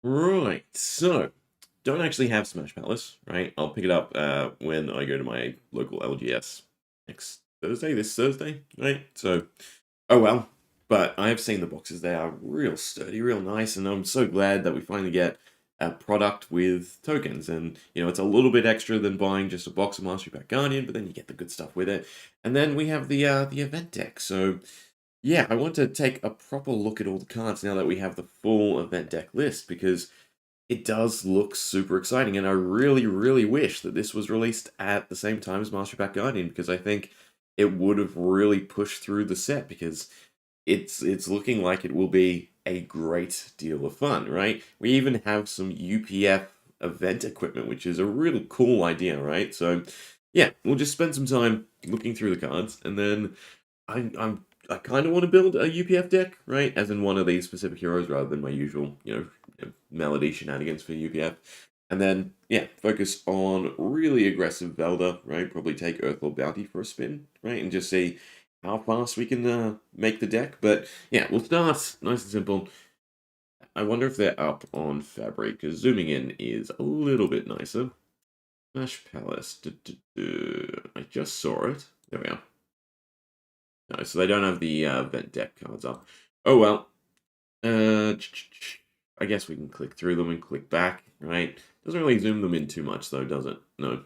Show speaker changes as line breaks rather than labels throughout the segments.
Right, so don't actually have Smash Palace, right? I'll pick it up when I go to my local LGS next Thursday, this Thursday, right? So, oh well. But I have seen the boxes. They are real sturdy, real nice, and I'm so glad that we finally get a product with tokens. And, it's a little bit extra than buying just a box of Mastery Pack Guardian, but then you get the good stuff with it. And then we have the event deck, so yeah, I want to take a proper look at all the cards now that we have the full event deck list because it does look super exciting, and I really, really wish that this was released at the same time as Master Pack Guardian because I think it would have really pushed through the set because it's looking like it will be a great deal of fun, right? We even have some UPF event equipment, which is a really cool idea, right? So yeah, we'll just spend some time looking through the cards, and then I kind of want to build a UPF deck, right? As in one of these specific heroes rather than my usual, melody shenanigans for UPF. And then, yeah, focus on really aggressive Valda, right? Probably take Earthlord Bounty for a spin, right? And just see how fast we can make the deck. But yeah, we'll start nice and simple. I wonder if they're up on Fabric, because zooming in is a little bit nicer. Smash Palace. I just saw it. There we are. No, so they don't have the event deck cards up. Oh well. Uh, I guess we can click through them and click back, right? Doesn't really zoom them in too much though, does it? No.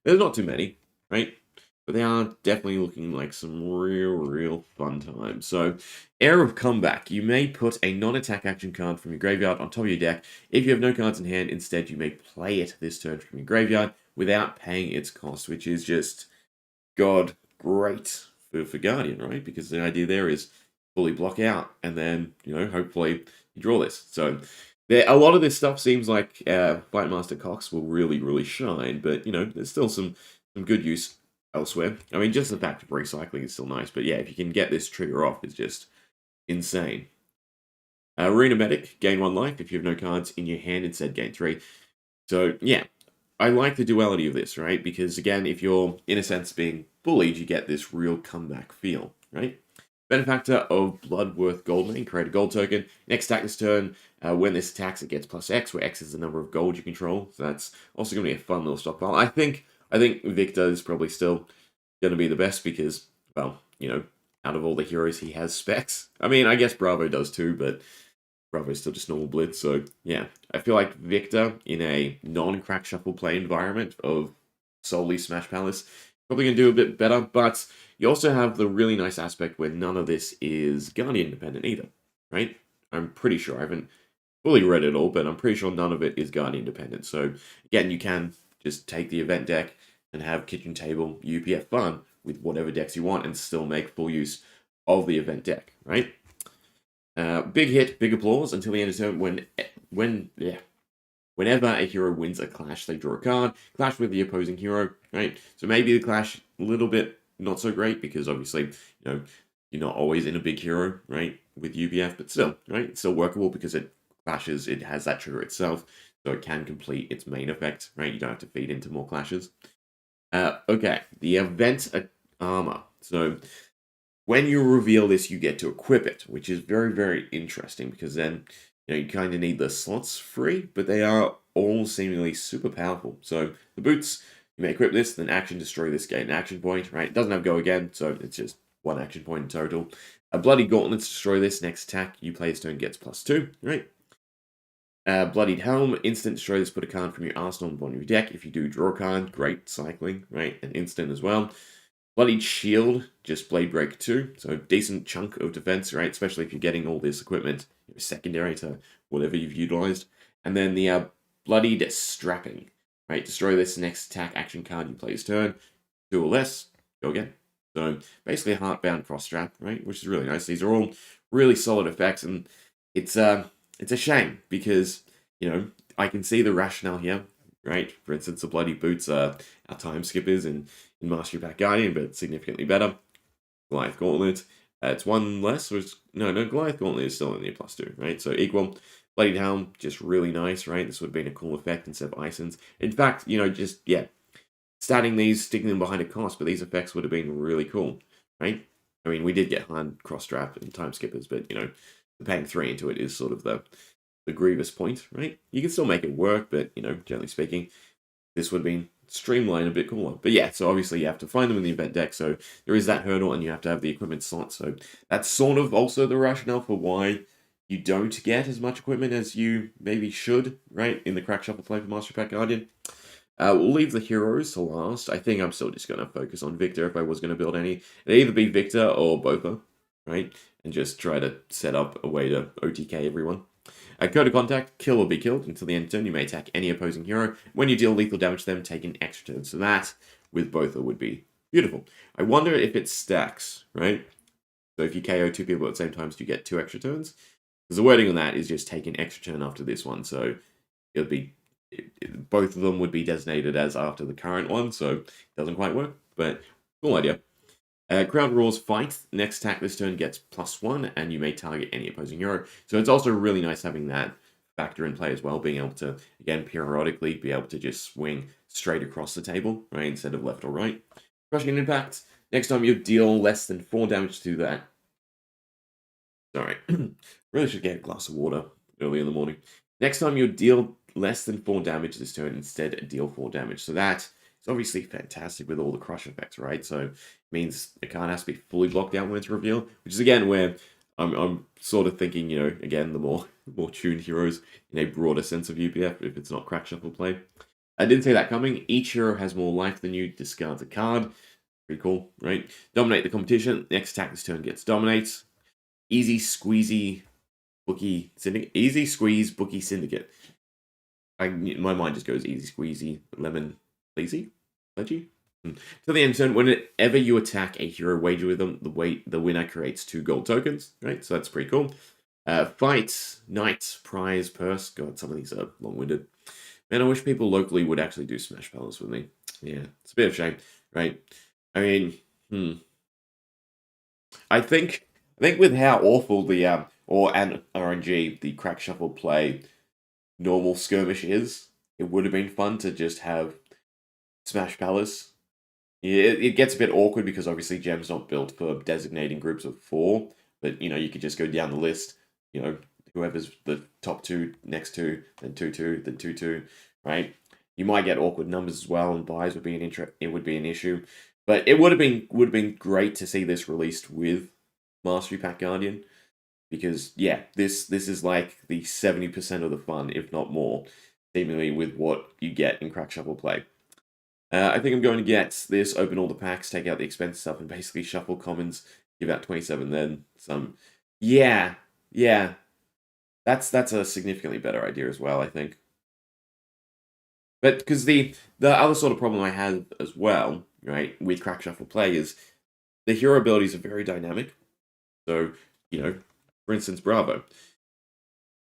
There's not too many, right? But they are definitely looking like some real fun times. So, Heir of Comeback. You may put a non-attack action card from your graveyard on top of your deck. If you have no cards in hand, instead you may play it this turn from your graveyard without paying its cost, which is just, God, great for Guardian, right? Because the idea there is fully block out, and then, hopefully you draw this. So, a lot of this stuff seems like Fightmaster Cox will really shine, but, there's still some good use elsewhere. I mean, just the fact of recycling is still nice, but yeah, if you can get this trigger off, it's just insane. Arena Medic, gain 1 life. If you have no cards in your hand, instead gain 3. So, yeah, I like the duality of this, right? Because, again, if you're, in a sense, being bullied, you get this real comeback feel, right? Benefactor of Bloodworth Goldmane, create a gold token. Next attack this turn, when this attacks, it gets plus X, where X is the number of gold you control. So that's also going to be a fun little stockpile. I think Victor is probably still going to be the best because, well, out of all the heroes, he has specs. I mean, I guess Bravo does too, but Bravo's still just normal Blitz. So, yeah, I feel like Victor in a non-crack shuffle play environment of solely Smash Palace probably going to do a bit better, but you also have the really nice aspect where none of this is Guardian dependent either, right? I'm pretty sure. I haven't fully read it all, but I'm pretty sure none of it is Guardian dependent. So, again, you can just take the event deck and have kitchen table UPF fun with whatever decks you want and still make full use of the event deck, right? Big hit, big applause until the end of turn whenever a hero wins a clash, they draw a card. Clash with the opposing hero, right? So maybe the clash a little bit not so great because obviously, you're not always in a big hero, right? With UPF, but still, right? It's still workable because it clashes, it has that trigger itself, so it can complete its main effect, right? You don't have to feed into more clashes. Okay, the event armor. So when you reveal this, you get to equip it, which is very interesting because then you kind of need the slots free, but they are all seemingly super powerful. So the boots, you may equip this, then action destroy this, gain an action point, right? It doesn't have go again, so it's just 1 action point in total. A bloody gauntlets destroy this, next attack you play this turn gets +2, right? Bloodied Helm, instant destroy this, put a card from your arsenal on the bottom of your deck. If you do draw a card, great cycling, right? An instant as well. Bloodied Shield, just Blade Break 2, so decent chunk of defense, right? Especially if you're getting all this equipment secondary to whatever you've utilized. And then the Bloodied Strapping, right? Destroy this next attack action card you play this turn. 2 or less, go again. So basically a Heartbound Cross Strap, right? Which is really nice. These are all really solid effects, and it's a shame because, I can see the rationale here, right? For instance, the Bloody Boots are time skippers in Mastery Pack Guardian, but significantly better. Goliath Gauntlet, it's 1 less, or no, Goliath Gauntlet is still in the +2, right? So equal. Bloodied Helm, just really nice, right? This would have been a cool effect instead of Isons. In fact, starting these, sticking them behind a cost, but these effects would have been really cool, right? I mean, we did get hard cross strap and time skippers, but, paying 3 into it is sort of the the Grievous point, right? You can still make it work, but, you know, generally speaking, this would have been streamlined a bit cooler. But yeah, so obviously you have to find them in the event deck, so there is that hurdle, and you have to have the equipment slot. So that's sort of also the rationale for why you don't get as much equipment as you maybe should, right, in the Crack Shuffle play for Mastery Pack Guardian. We'll leave the heroes to last. I think I'm still just going to focus on Victor if I was going to build any. It'd either be Victor or Bofa, right? And just try to set up a way to OTK everyone. Code of Contact, kill or be killed. Until the end of turn, you may attack any opposing hero. When you deal lethal damage to them, take an extra turn. So that, with Bofa, would be beautiful. I wonder if it stacks, right? So if you KO 2 people at the same time, so you get 2 extra turns. Because the wording on that is just take an extra turn after this one. So it would be... both of them would be designated as after the current one, so it doesn't quite work, but cool idea. Crowd Roar's Fight. Next attack this turn gets +1, and you may target any opposing hero. So it's also really nice having that factor in play as well, being able to, again, periodically be able to just swing straight across the table, right, instead of left or right. Crushing Impact. Next time you deal less than 4 damage to that. Sorry. Really should get a glass of water early in the morning. Next time you deal less than 4 damage this turn, instead deal 4 damage. So that is obviously fantastic with all the crush effects, right? So it means the card has to be fully blocked out when it's revealed, which is again where I'm sort of thinking, you know, again, the more tuned heroes in a broader sense of UPF, if it's not Crack Shuffle play. I didn't see that coming. Each hero has more life than you, discards a card. Pretty cool, right? Dominate the competition. Next attack this turn gets Dominate. Easy squeezy bookie syndicate. Easy squeeze bookie syndicate. My mind just goes easy squeezy lemon lazy pledgy. To the end turn, whenever you attack a hero wager with them, the winner creates 2 gold tokens, right? So that's pretty cool. Fight, Knight, Prize, Purse. God, some of these are long-winded. Man, I wish people locally would actually do Smash Palace with me. Yeah, it's a bit of a shame, right? I mean, I think with how awful the and RNG the Crack Shuffle play normal skirmish is, it would have been fun to just have Smash Palace. Yeah, it gets a bit awkward because obviously Gem's not built for designating groups of 4, but you know, you could just go down the list, you know, whoever's the top 2, next 2, then 2-2, then 2-2, right? You might get awkward numbers as well, and buys would be an issue. But it would have been great to see this released with Mastery Pack Guardian, because yeah, this is like the 70% of the fun, if not more, seemingly with what you get in Crack Shuffle play. I think I'm going to get this, open all the packs, take out the expensive stuff, and basically shuffle commons, give out 27, then some. Yeah, that's a significantly better idea as well, I think. But because the other sort of problem I have as well, right, with Crack Shuffle play is the hero abilities are very dynamic. So, you know, for instance, Bravo.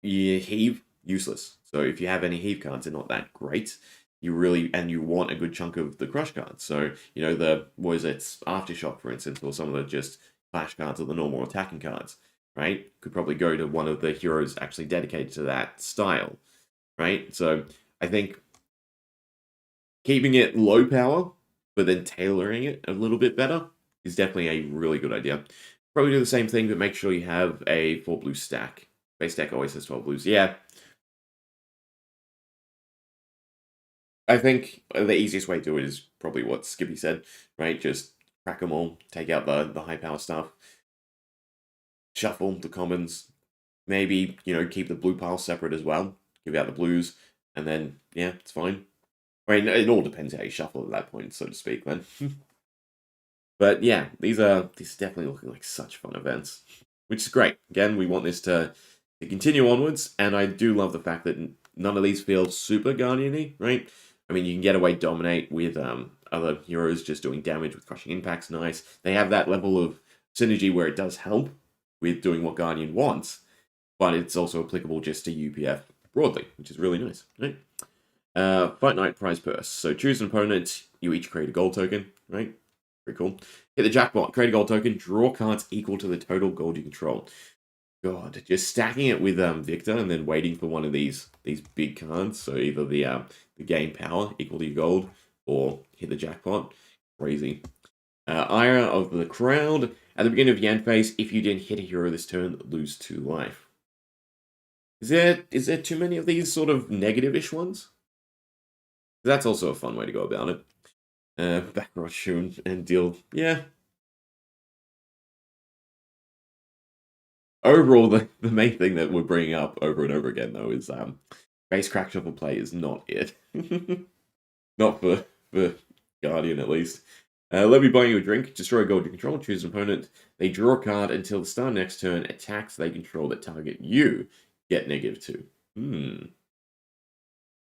You heave, useless. So if you have any heave cards, they're not that great. You want a good chunk of the crush cards. So, you know, Aftershock, for instance, or some of the just flash cards or the normal attacking cards, right? Could probably go to one of the heroes actually dedicated to that style, right? So I think keeping it low power, but then tailoring it a little bit better is definitely a really good idea. Probably do the same thing, but make sure you have a 4 blue stack. Base deck always has 12 blues. Yeah. I think the easiest way to do it is probably what Skippy said, right? Just crack them all, take out the high power stuff, shuffle the commons, maybe, you know, keep the blue pile separate as well, give out the blues, and then, yeah, it's fine. I mean, it all depends how you shuffle at that point, so to speak, then. But yeah, these are definitely looking like such fun events, which is great. Again, we want this to continue onwards, and I do love the fact that none of these feel super Guardian-y, right? I mean, you can get away dominate with other heroes just doing damage with crushing impacts, nice. They have that level of synergy where it does help with doing what Guardian wants, but it's also applicable just to UPF broadly, which is really nice, right? Fight Night Prize Purse. So choose an opponent, you each create a gold token, right? Pretty cool. Hit the jackpot, create a gold token, draw cards equal to the total gold you control. God, just stacking it with Victor and then waiting for one of these big cards. So either the game power equal to your gold or hit the jackpot. Crazy. Ira of the Crowd. At the beginning of your end phase, if you didn't hit a hero this turn, lose 2 life. Is there too many of these sort of negative-ish ones? That's also a fun way to go about it. Backrush and deal. Yeah. Overall, the main thing that we're bringing up over and over again, though, is base crack shuffle play is not it. Not for Guardian, at least. Let me buy you a drink. Destroy a gold you control. Choose an opponent. They draw a card until the start of next turn. Attacks they control that target you get -2.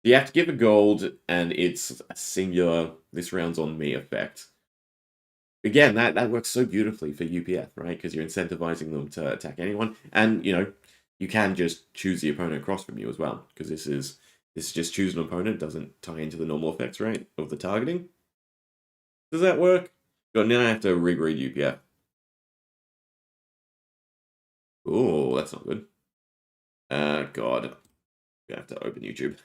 You have to give a gold, and it's a singular this round's on me effect. Again, that works so beautifully for UPF, right? Because you're incentivizing them to attack anyone, and you can just choose the opponent across from you as well, because this is just choose an opponent, doesn't tie into the normal effects, right, of the targeting. Does that work? God, now I have to reread UPF. Oh, that's not good. God, I have to open YouTube.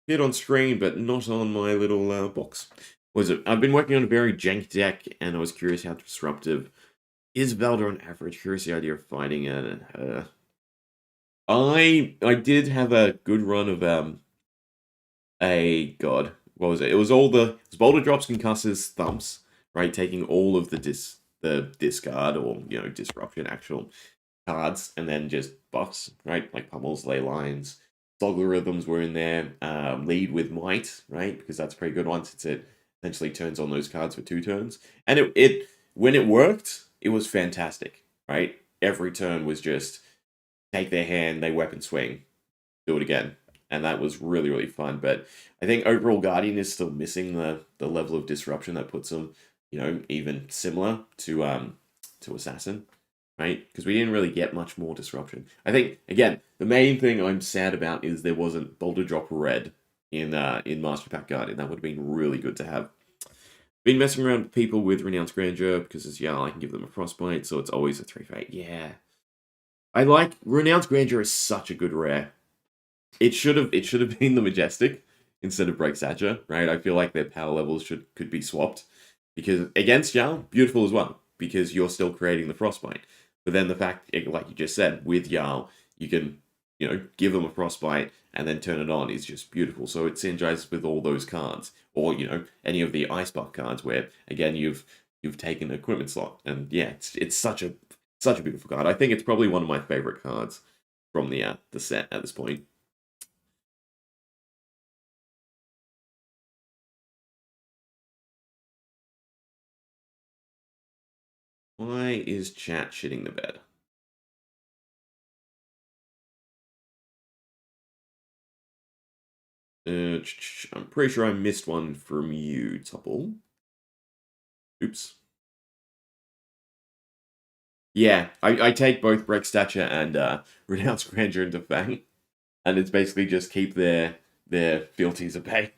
Hit on screen, but not on my little box. What is it? I've been working on a very jank deck, and I was curious how disruptive is Valda on average. Curious the idea of fighting it. I did have a good run of God, what was it? It was boulder drops, concusses, thumps, right? Taking all of the discard or disruption actual cards, and then just buffs, right? Like pummels, ley lines, logarithms were in there. Lead with might, right? Because that's a pretty good one since it essentially turns on those cards for 2 turns. And it when it worked, it was fantastic, right? Every turn was just take their hand, they weapon swing, do it again. And that was really, really fun. But I think overall Guardian is still missing the level of disruption that puts them, even similar to Assassin, right? Because we didn't really get much more disruption. I think again, the main thing I'm sad about is there wasn't Boulder Drop Red in Master Pack Guardian. That would have been really good to have. Been messing around with people with Renounced Grandeur because as Jarl I can give them a Frostbite, so it's always a 3 for 8. Yeah. I like Renounced Grandeur is such a good rare. It should have been the Majestic instead of Break Stature, right? I feel like their power levels could be swapped. Because against Jarl, beautiful as well, because you're still creating the Frostbite. But then the fact, like you just said, with Jarl, you can, give them a Frostbite and then turn it on is just beautiful. So it synergizes with all those cards. Or, any of the Ice Buff cards where, again, you've taken an equipment slot. And yeah, it's such a beautiful card. I think it's probably one of my favorite cards from the set at this point. Why is chat shitting the bed? I'm pretty sure I missed one from you, Topple. Oops. Yeah, I take both Break Stature and Renounce Grandeur into Fang, and it's basically just keep their fealties at bay.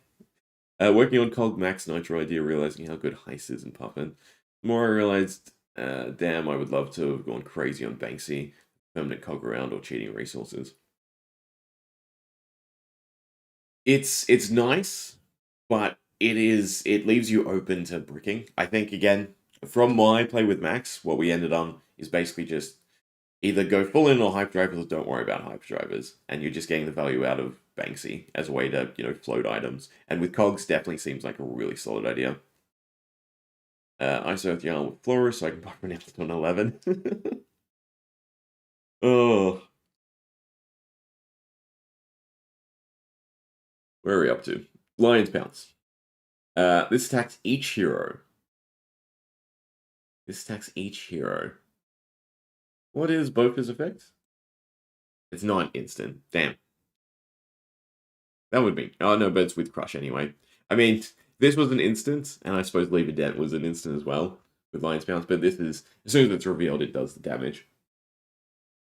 Working on Cog Max Nitro idea, realizing how good Heist is in Puffin. The more I realized, damn, I would love to have gone crazy on Banksy, permanent Cog around, or cheating resources. It's nice, but it leaves you open to bricking. I think again, from my play with Max, what we ended on is basically just either go full in or hyperdrive or don't worry about hyperdrivers, and you're just getting the value out of Banksy as a way to float items. And with Cogs, definitely seems like a really solid idea. Ice Earth Yarn with Florist, so I can pop an out on 11. Oh, where are we up to? Lion's Pounce. This attacks each hero. This attacks each hero. What is Boka's effect? It's not instant. Damn. That would be. Oh, no, but it's with Crush anyway. I mean, this was an instant, and I suppose Leave a Dent was an instant as well with Lion's Pounce, but this is, as soon as it's revealed, it does the damage.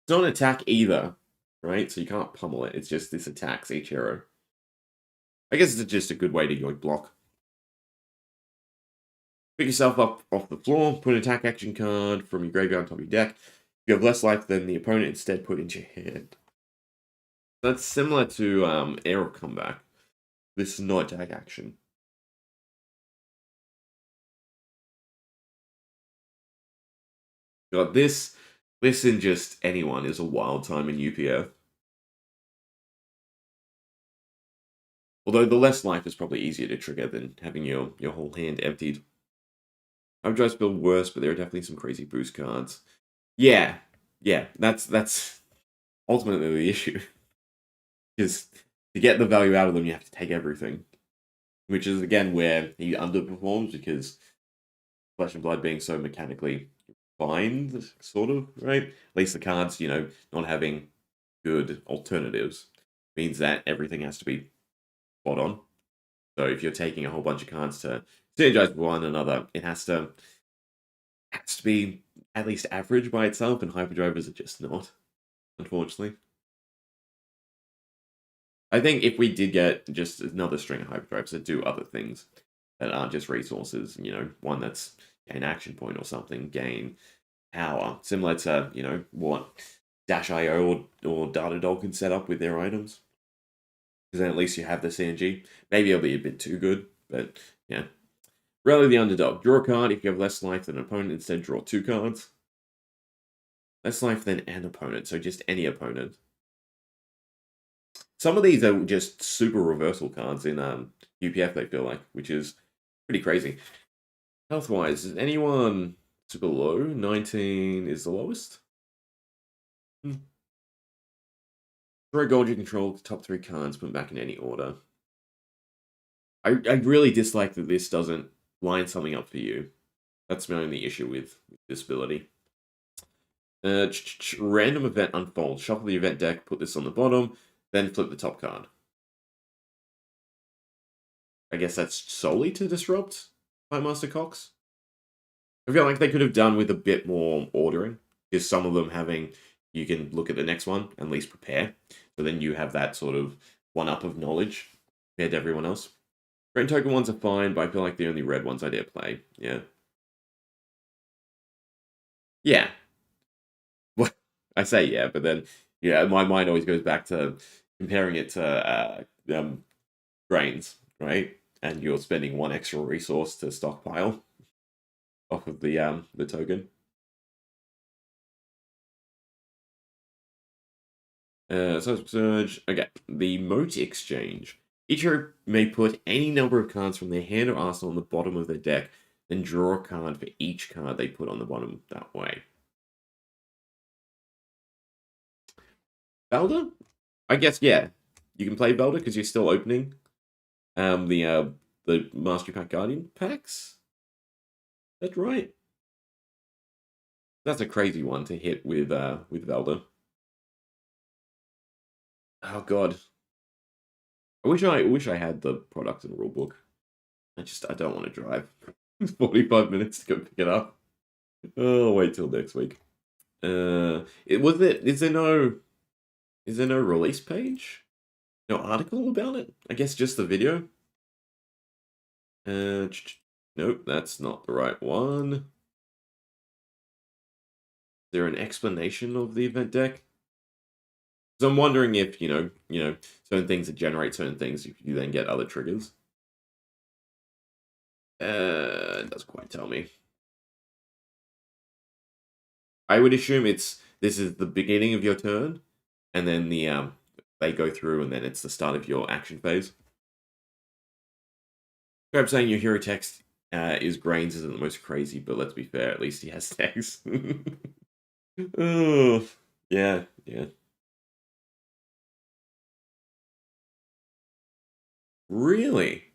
It's not an attack either, right? So you can't pummel it. It's just this attacks each hero. I guess it's just a good way to yoink block. Pick yourself up off the floor, put an attack action card from your graveyard on top of your deck. If you have less life than the opponent, instead put into your hand. That's similar to Air of Comeback. This is not attack action. Got this. Listen, just anyone is a wild time in UPF. Although the less life is probably easier to trigger than having your whole hand emptied. I've just feel worse, but there are definitely some crazy boost cards. Yeah, yeah, that's ultimately the issue. Is to get the value out of them, you have to take everything, which is again where he underperforms because Flesh and Blood being so mechanically refined, sort of right. At least the cards, not having good alternatives means that everything has to be spot on. So if you're taking a whole bunch of cards to synergize with one another, it has to be at least average by itself, and hyperdrivers are just not, unfortunately. I think if we did get just another string of hyperdrives that do other things that aren't just resources, one that's gain action point or something, gain power, similar to, what Dash.io or Datadog can set up with their items. Because then at least you have the CNG. Maybe it'll be a bit too good, but yeah. Rally the underdog. Draw a card if you have less life than an opponent. Instead, draw 2 cards. Less life than an opponent, so just any opponent. Some of these are just super reversal cards in UPF, they feel like, which is pretty crazy. Health-wise, is anyone super low? 19 is the lowest? Draw a gold you control, the top 3 cards, put them back in any order. I really dislike that this doesn't line something up for you. That's my only issue with this ability. Random event unfold. Shuffle the event deck, put this on the bottom, then flip the top card. I guess that's solely to disrupt Master Cox. I feel like they could have done with a bit more ordering, because some of them having, you can look at the next one and at least prepare. So then you have that sort of one-up of knowledge compared to everyone else. Red token ones are fine, but I feel like the only red ones I dare play. Yeah. Yeah. Well, I say yeah, but then, yeah, my mind always goes back to comparing it to grains, right? And you're spending 1 extra resource to stockpile off of the token. Surge. Okay, the moat exchange. Each hero may put any number of cards from their hand or arsenal on the bottom of their deck, then draw a card for each card they put on the bottom that way. Valda? I guess yeah. You can play Valda because you're still opening the Mastery Pack Guardian packs. That's right. That's a crazy one to hit with Valda. Oh god. I wish I had the product and rulebook. I don't want to drive. It's 45 minutes to go pick it up. Oh, I'll wait till next week. Is there no release page? No article about it? I guess just the video. Nope, that's not the right one. Is there an explanation of the event deck? So I'm wondering if certain things that generate certain things, you then get other triggers. It doesn't quite tell me. I would assume this is the beginning of your turn, and then they go through, and then it's the start of your action phase. Perhaps saying your hero text is grains isn't the most crazy, but let's be fair, at least he has text. Oh, yeah, yeah. Really?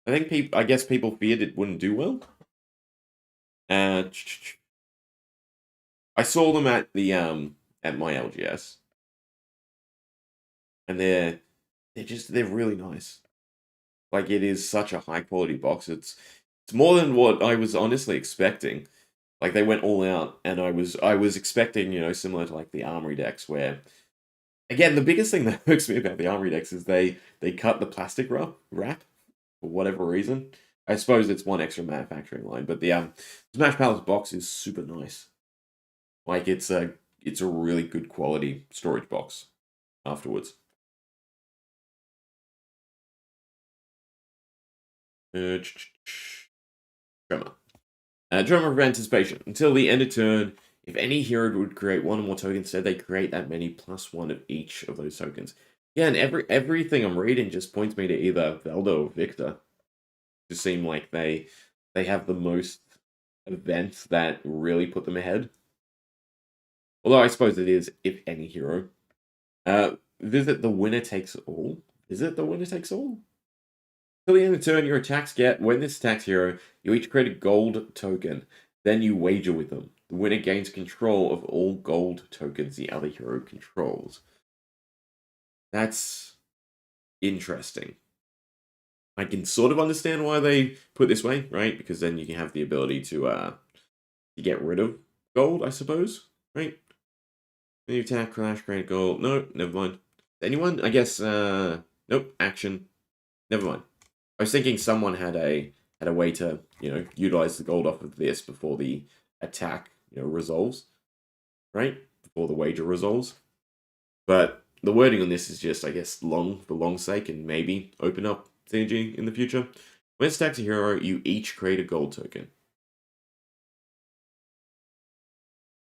I guess people feared it wouldn't do well. I saw them at the at my LGS, and they're really nice. Like it is such a high quality box. It's more than what I was honestly expecting. Like they went all out, and I was expecting similar to like the Armory decks where. Again, the biggest thing that irks me about the Armory decks is they cut the plastic wrap for whatever reason. I suppose it's one extra manufacturing line, but the Smash Palace box is super nice. Like it's a really good quality storage box afterwards. Tremor. Tremor of anticipation. Until the end of turn, If any hero would create one or more tokens, instead they create that many +1 of each of those tokens. Yeah, and everything I'm reading just points me to either Valda or Victor. Just seem like they have the most events that really put them ahead. Although I suppose it is if any hero. Visit the winner takes all. Visit the winner takes all. Till the end of the turn, your attacks get when this attacks hero, you each create a gold token. Then you wager with them. The winner gains control of all gold tokens the other hero controls. That's interesting. I can sort of understand why they put it this way, right? Because then you can have the ability to get rid of gold, I suppose, right? Then you attack, crash, create gold. No, never mind. Anyone? I guess. Nope. Action. Never mind. I was thinking someone had a way to utilize the gold off of this before the attack resolves, right? Before the wager resolves. But the wording on this is just, I guess, long for long's sake, and maybe open up TCG in the future. When it stacks a hero, you each create a gold token.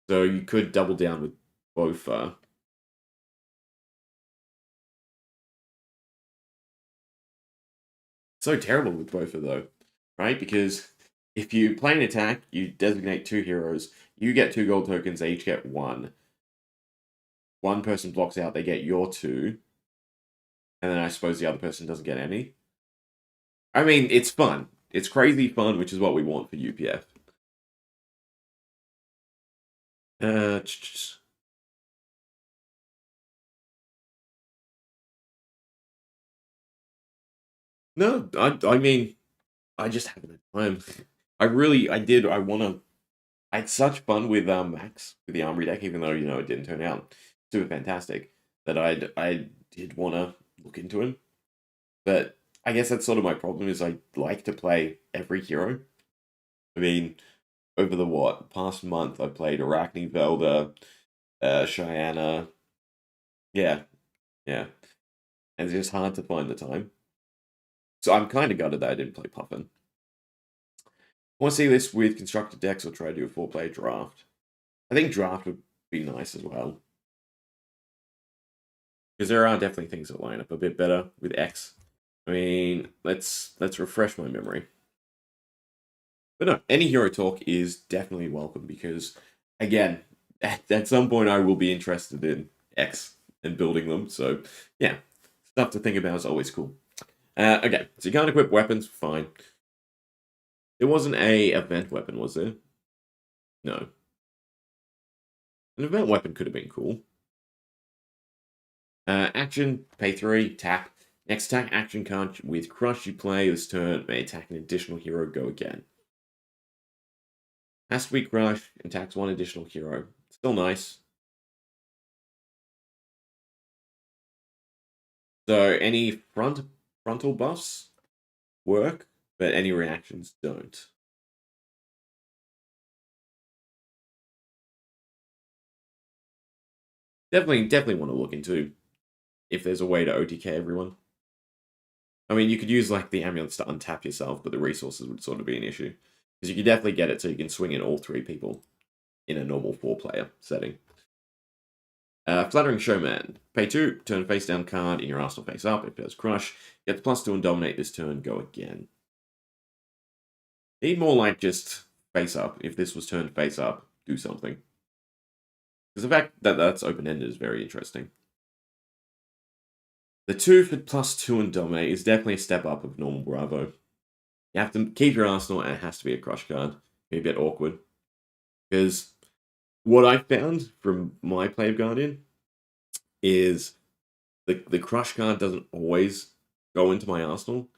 So you could double down with both. So terrible with both of those, right? Because if you play an attack, you designate 2 heroes. You get 2 gold tokens. They each get 1. One person blocks out. They get your 2. And then I suppose the other person doesn't get any. I mean, it's fun. It's crazy fun, which is what we want for UPF. Uh, no, I mean, I just haven't had time. I want to. I had such fun with Max with the Armory deck, even though it didn't turn out super fantastic. That I did want to look into him, but I guess that's sort of my problem. Is I like to play every hero. I mean, over the past month, I played Arachne, Valda, Cheyenne. Yeah, yeah, and it's just hard to find the time. So I'm kind of gutted that I didn't play Puffin. I want to see this with constructed decks or try to do a 4-player draft. I think draft would be nice as well. Because there are definitely things that line up a bit better with X. I mean, let's refresh my memory. But no, any hero talk is definitely welcome because, again, at some point I will be interested in X and building them. So, yeah, stuff to think about is always cool. Okay, so you can't equip weapons, fine. There wasn't a event weapon, was there? No. An event weapon could have been cool. Action, pay 3, tap. Next attack action card with Crush you play this turn may attack an additional hero, go again. Has to be Crush, attacks 1 additional hero. Still nice. So any frontal buffs work, but any reactions don't. Definitely want to look into if there's a way to OTK everyone. I mean, you could use like the amulets to untap yourself, but the resources would sort of be an issue. Because you could definitely get it so you can swing in all 3 people in a normal 4-player setting. Flattering Showman. Pay 2, turn face down card in your arsenal face up. If it does Crush, get the +2 and dominate this turn, go again. Need more like just face up. If this was turned face up, do something. Because the fact that that's open-ended is very interesting. The 2 for +2 and dominate is definitely a step up of normal Bravo. You have to keep your arsenal and it has to be a Crush card. Be a bit awkward. Because what I found from my play of Guardian is the Crush card doesn't always go into my arsenal,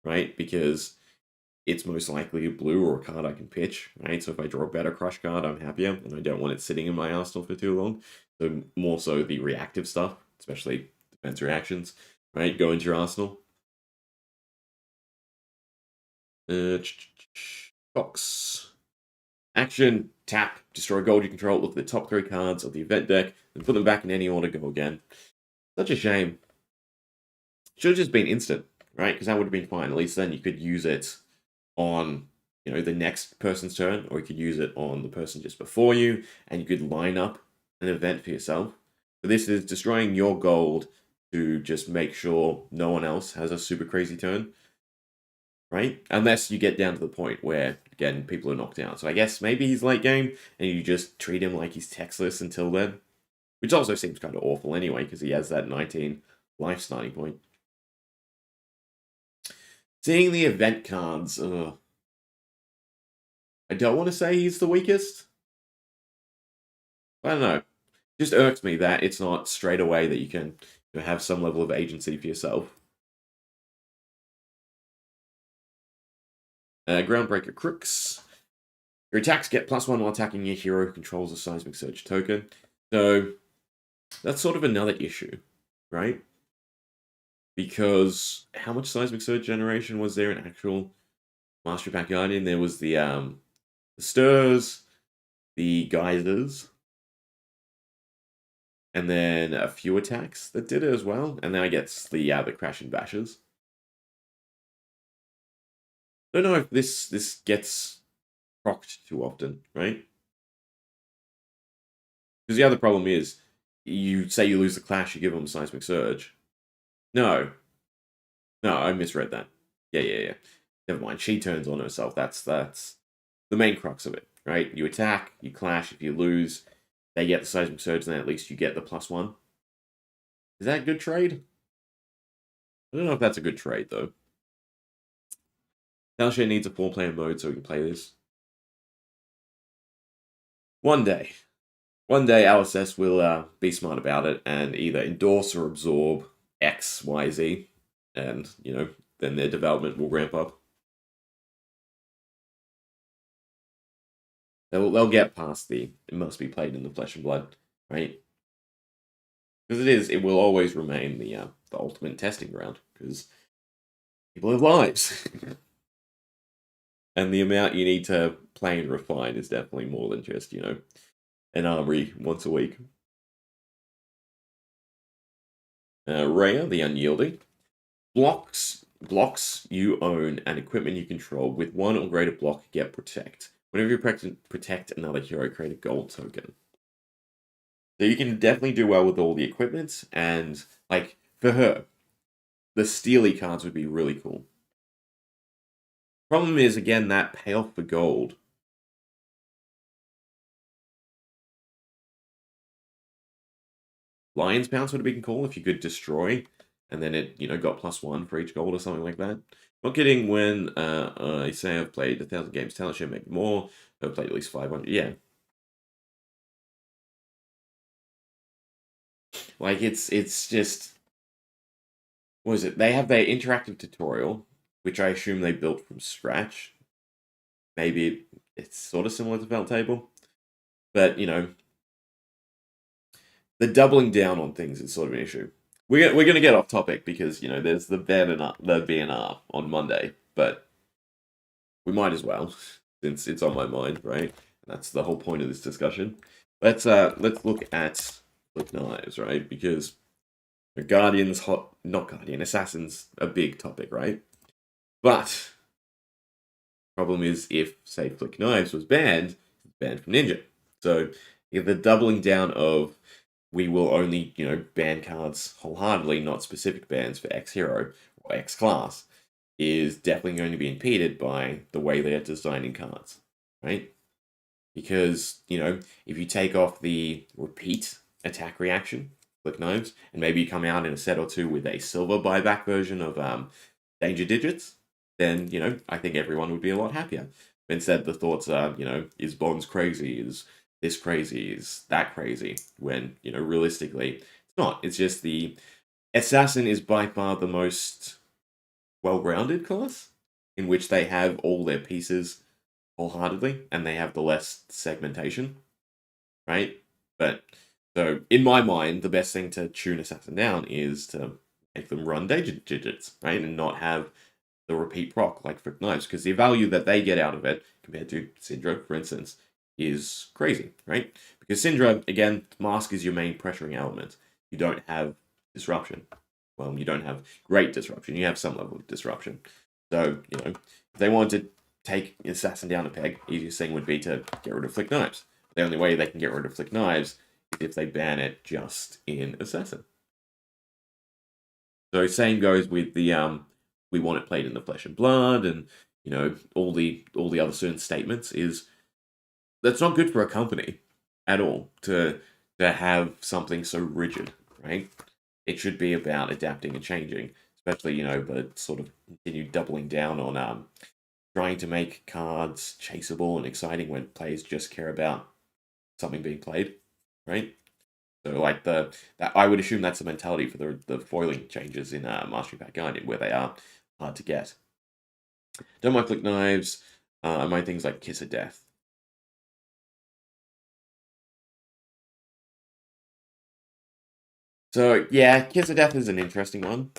right? Because it's most likely a blue or a card I can pitch, right? So if I draw a better Crush card, I'm happier, and I don't want it sitting in my arsenal for too long. So more so the reactive stuff, especially defense reactions, right? Go into your arsenal. Box. Action, tap, destroy gold you control, look at the top 3 cards of the event deck, and put them back in any order, go again. Such a shame. Should have just been instant, right? Because that would have been fine. At least then you could use it on you know, the next person's turn, or you could use it on the person just before you, and you could line up an event for yourself. So this is destroying your gold to just make sure no one else has a super crazy turn, right? Unless you get down to the point where, again, people are knocked out. So I guess maybe he's late game, and you just treat him like he's textless until then. Which also seems kind of awful anyway, because he has that 19 life starting point. Seeing the event cards, I don't want to say he's the weakest. I don't know. It just irks me that it's not straight away that you can have some level of agency for yourself. Groundbreaker Crooks. Your attacks get +1 while attacking your hero who controls a Seismic Surge token. So that's sort of another issue, right? Because how much Seismic Surge generation was there in actual Mastery Pack Guardian? There was the stirs, the geysers, and then a few attacks that did it as well. And then I guess the crash and bashes. I don't know if this gets procced too often, right? Because the other problem is, you say you lose the clash, you give them a Seismic Surge. No. No, I misread that. Yeah. Never mind. She turns on herself. That's the main crux of it, right? You attack, you clash. If you lose, they get the Seismic Surge, and then at least you get the +1. Is that a good trade? I don't know if that's a good trade, though. Talshare needs a 4-player mode so we can play this. One day, LSS will be smart about it and either endorse or absorb X, Y, Z, and, you know, then their development will ramp up. They'll get past it must be played in the flesh and blood, right? Because it will always remain the ultimate testing ground, because people have lives. And the amount you need to play and refine is definitely more than just, you know, an armory once a week. Rhea, the Unyielding. Blocks you own and equipment you control with 1 or greater block get protect. Whenever you protect another hero, create a gold token. So you can definitely do well with all the equipment, and, like, for her, the Steely cards would be really cool. Problem is, again, that payoff for gold. Lion's Pounce would have been cool if you could destroy, and then it, you know, got +1 for each gold or something like that. Not kidding when I say I've played 1,000 games, talent share make more. I've played at least 500, yeah. Like, it's just... What is it? They have their interactive tutorial, which I assume they built from scratch. Maybe it's sort of similar to Felt Table. But, you know, the doubling down on things is sort of an issue. We're going to get off topic because, you know, there's the BNR on Monday, but we might as well, since it's on my mind, right? That's the whole point of this discussion. Let's look at Flick Knives, right? Because Assassins, a big topic, right? But problem is, if, say, Flick Knives was banned, it's banned from Ninja. So if the doubling down of we will only, you know, ban cards wholeheartedly, not specific bans for X hero or X class, is definitely going to be impeded by the way they are designing cards, right? Because, you know, if you take off the repeat attack reaction, Flick Knives, and maybe you come out in a set or two with a silver buyback version of Danger Digits, then, you know, I think everyone would be a lot happier. Instead, the thoughts are, you know, is Bonds crazy? Is this crazy? Is that crazy? When, you know, realistically, it's not. It's just the Assassin is by far the most well-rounded class, in which they have all their pieces wholeheartedly, and they have the less segmentation, right? But, so, in my mind, the best thing to tune Assassin down is to make them run Danger Digits, right? And not have the repeat proc like Flick Knives, because the value that they get out of it, compared to Syndra, for instance, is crazy, right? Because Syndra, again, Mask is your main pressuring element. You don't have disruption. Well, you don't have great disruption. You have some level of disruption. So, you know, if they wanted to take Assassin down a peg. Easiest thing would be to get rid of Flick Knives. The only way they can get rid of Flick Knives is if they ban it just in Assassin. So same goes with the we want it played in the flesh and blood, and all the other certain statements. Is that's not good for a company at all to have something so rigid, right? It should be about adapting and changing, especially but sort of continue doubling down on trying to make cards chaseable and exciting when players just care about something being played, right? So like that, I would assume that's the mentality for the foiling changes in Mastery Pack Guardian, where they are hard to get. Don't mind Flick Knives. I mind things like Kiss of Death. So yeah, Kiss of Death is an interesting one,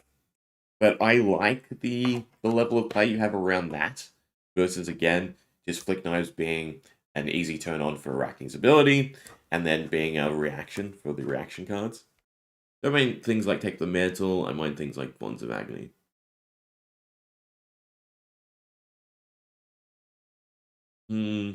but I like the level of play you have around that versus again just Flick Knives being an easy turn on for Arachne's ability, and then being a reaction for the reaction cards. I mean things like Take the Mantle. I mind things like Bonds of Agony. Hmm.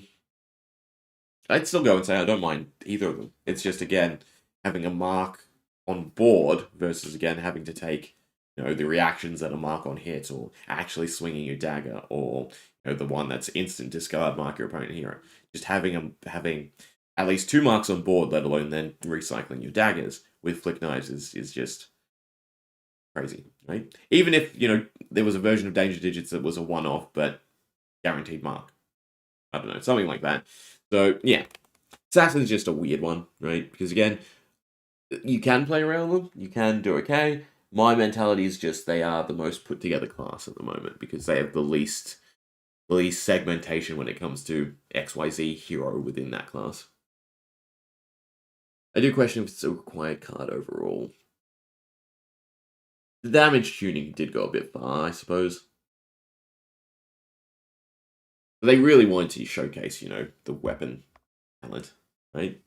I'd still go and say I don't mind either of them. It's just again having a mark on board versus again having to take the reactions that a mark on hit, or actually swinging your dagger, or the one that's instant discard mark your opponent hero. Just having at least 2 marks on board, let alone then recycling your daggers with Flick Knives is just crazy, right? Even if there was a version of Danger Digits that was a one-off but guaranteed mark. I don't know, something like that. So yeah, Assassin's just a weird one, right? Because again, you can play around them, you can do okay. My mentality is just they are the most put together class at the moment because they have the least segmentation when it comes to XYZ hero within that class. I do question if it's a required card overall. The damage tuning did go a bit far, I suppose. But they really wanted to showcase, the weapon talent, right?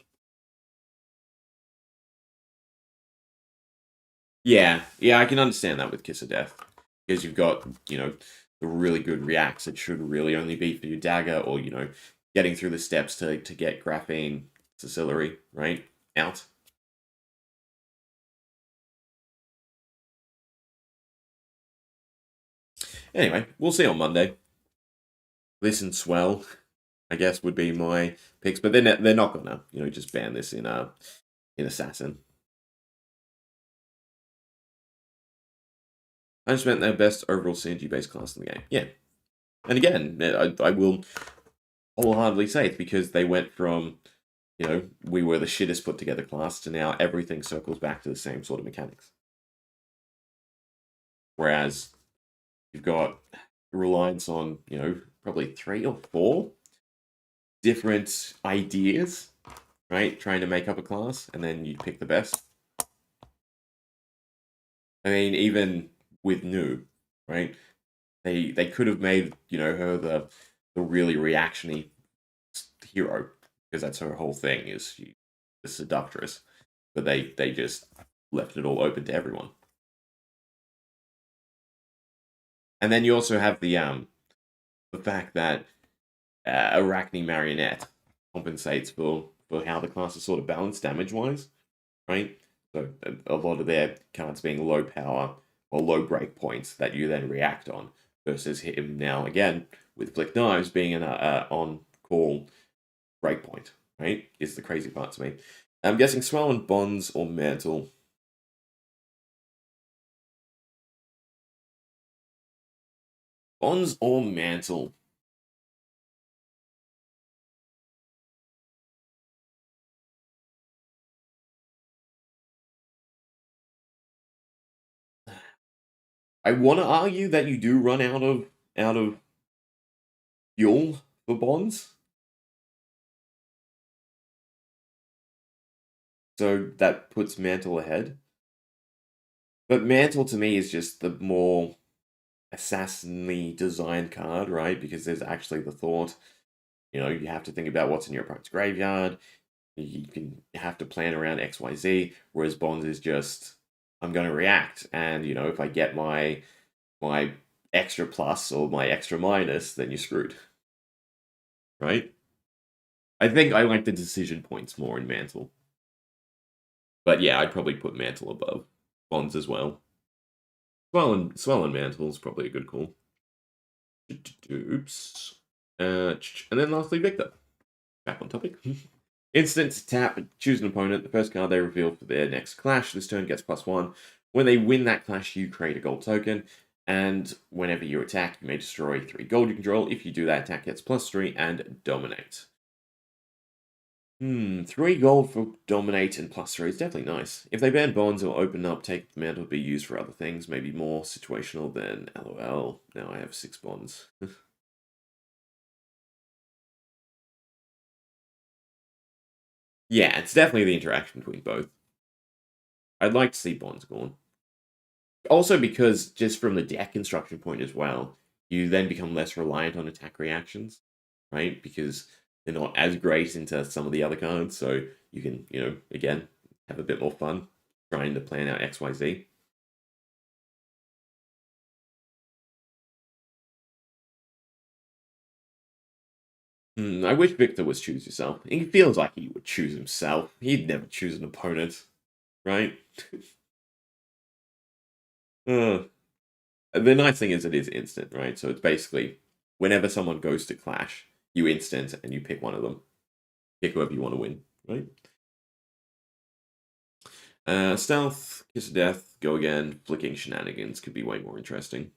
Yeah, I can understand that with Kiss of Death. Because you've got, the really good reacts that should really only be for your dagger, or, getting through the steps to get Graphene Cecillery, right? Out. Anyway, we'll see on Monday. Listen swell, I guess, would be my picks, but they're not gonna, just ban this in Assassin. I just meant their best overall synergy based class in the game. Yeah. And again, I will wholeheartedly say it's because they went from, we were the shittest put together class to now everything circles back to the same sort of mechanics. Whereas you've got reliance on, probably 3 or 4 different ideas, right? Trying to make up a class, and then you pick the best. I mean, even with New, right? They could have made her the really reactionary hero, because that's her whole thing, is the seductress, but they just left it all open to everyone. And then you also have the fact that Arachne Marionette compensates for how the class is sort of balanced damage wise, right? So a lot of their cards being low power or low break points that you then react on, versus him now again with Flick Knives being an on call breakpoint, right? Is the crazy part to me. I'm guessing Swell and Bonds or Mantle. Bonds or Mantle. I want to argue that you do run out of fuel for Bonds, so that puts Mantle ahead. But Mantle to me is just the more assassinly designed card, right? Because there's actually the thought. You have to think about what's in your opponent's graveyard. You have to plan around XYZ, whereas Bonds is just, I'm going to react, and if I get my extra plus or my extra minus, then you're screwed. right? I think I like the decision points more in Mantle. But yeah, I'd probably put Mantle above Bonds as well. Swell and Mantle is probably a good call. Oops. And then lastly, Victor. Back on topic. Instant tap, choose an opponent. The first card they reveal for their next clash this turn gets +1. When they win that clash, you create a gold token. And whenever you attack, you may destroy 3 gold you control. If you do that, attack gets +3 and dominate. 3 gold for dominate and +3 is definitely nice. If they ban bonds or open up, take the mantle to be used for other things, maybe more situational than LOL. Now I have 6 bonds. Yeah, it's definitely the interaction between both. I'd like to see bonds gone. Also because, just from the deck construction point as well, you then become less reliant on attack reactions, right? Because they're not as great into some of the other cards, so you can, again, have a bit more fun trying to plan out XYZ. I wish Victor was choose yourself. He feels like he would choose himself. He'd never choose an opponent, right? uh, the nice thing is it is instant, right? So it's basically whenever someone goes to clash, you instant and you pick one of them. Pick whoever you want to win, right? Stealth, Kiss of Death, Go Again, Flicking Shenanigans could be way more interesting.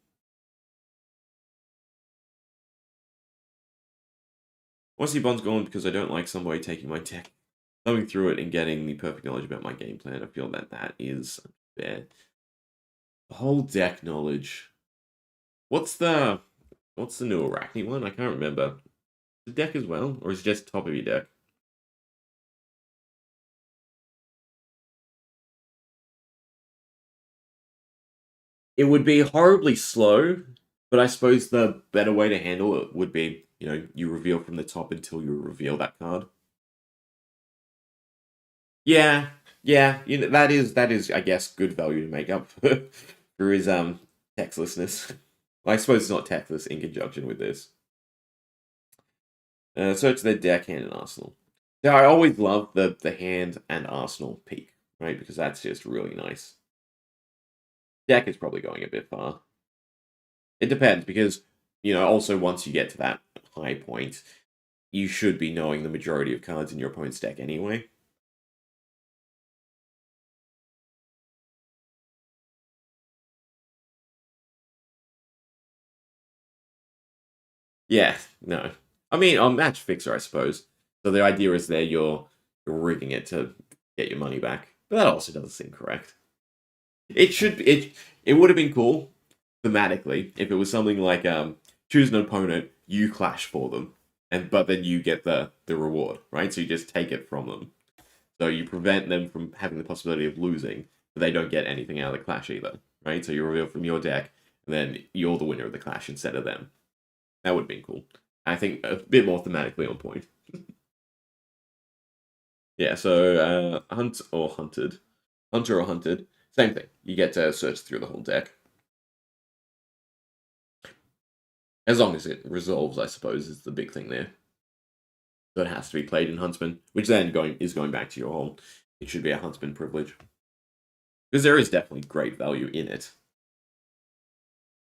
I want to see Bond's gone because I don't like somebody taking my deck, thumbing through it and getting the perfect knowledge about my game plan. I feel that that is unfair. The whole deck knowledge. What's the new Arachne one? I can't remember. The deck as well, or is it just top of your deck? It would be horribly slow, but I suppose the better way to handle it would be, you reveal from the top until you reveal that card. Yeah, yeah, that is, I guess, good value to make up for his textlessness. I suppose it's not textless in conjunction with this. Search their deck, hand, and arsenal. Now, I always love the hand and arsenal peak, right? Because that's just really nice. Deck is probably going a bit far. It depends because also once you get to that high point, you should be knowing the majority of cards in your opponent's deck anyway. Yeah, no. I mean, on match fixer, I suppose. So the idea is there you're rigging it to get your money back. But that also doesn't seem correct. It would have been cool thematically if it was something like choose an opponent, you clash for them, but then you get the reward, right? So you just take it from them. So you prevent them from having the possibility of losing, but they don't get anything out of the clash either, right? So you reveal from your deck, and then you're the winner of the clash instead of them. That would have been cool. I think a bit more thematically on point. Yeah, so hunt or hunted. Hunter or hunted. Same thing. You get to search through the whole deck. As long as it resolves, I suppose, is the big thing there. So it has to be played in Huntsman, which then going back to your whole, it should be a Huntsman privilege. Because there is definitely great value in it.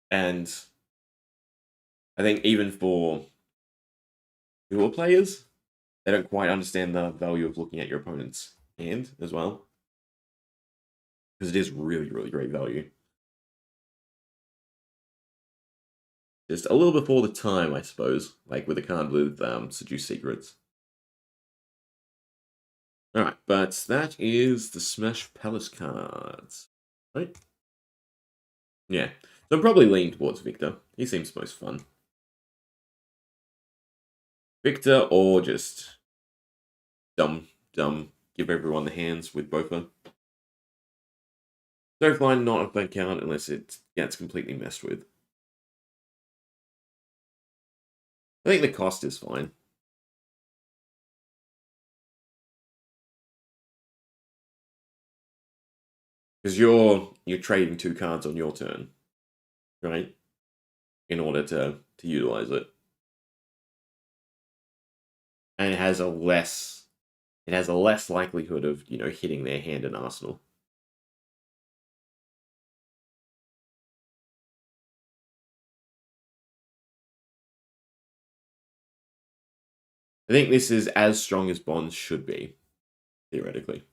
And I think even for newer players, they don't quite understand the value of looking at your opponent's hand as well. Because it is really, really great value. Just a little before the time, I suppose, like with a card with Seduce Secrets. Alright, but that is the Smash Palace cards. Right? Yeah. So I'm probably leaning towards Victor. He seems most fun. Victor or just dumb, give everyone the hands with both of them. So fine, not a bank count unless it gets completely messed with. I think the cost is fine. Because you're trading 2 cards on your turn, right? In order to utilize it. and it has a less likelihood of, you know, hitting their hand in Arsenal. I think this is as strong as Bonds should be, theoretically.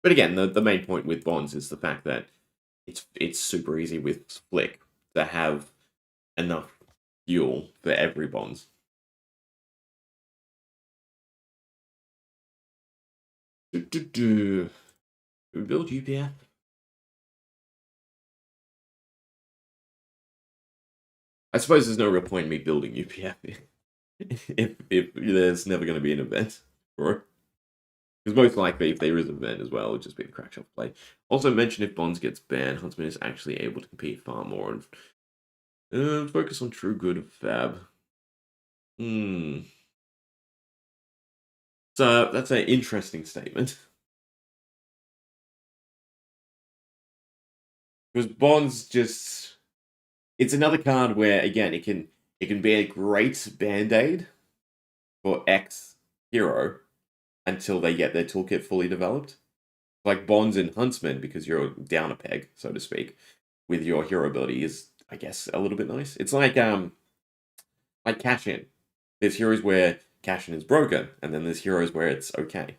But again, the main point with Bonds is the fact that it's super easy with Flick to have enough fuel for every Bonds. We build UPF? I suppose there's no real point in me building UPF if there's never going to be an event for it. Because most likely, if there is an event as well, it'll just be the crack shot play. Also, mention if Bonds gets banned, Huntsman is actually able to compete far more and focus on true good of Fab. So that's an interesting statement. Because Bonds just, it's another card where again it can be a great band-aid for X hero until they get their toolkit fully developed. Like Bonds and Huntsman, because you're down a peg, so to speak, with your hero ability is, I guess, a little bit nice. It's like Cash In. There's heroes where Cash In is broken, and then there's heroes where it's okay.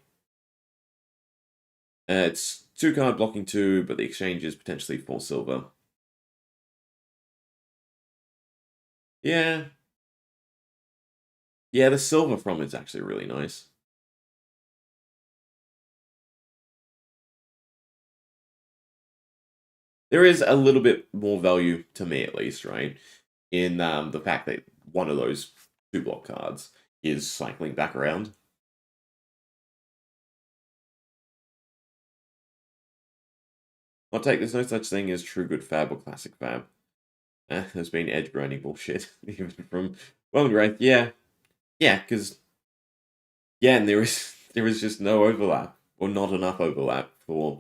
It's 2-card blocking 2, but the exchange is potentially 4 silver. Yeah. Yeah, the silver from it's actually really nice. There is a little bit more value, to me at least, right? In the fact that one of those 2-block cards is cycling back around. I'll take there's no such thing as true good Fab or classic Fab. There's been edge grinding bullshit, even from Rathe. Yeah. Yeah, because yeah, and there is just no overlap, or not enough overlap for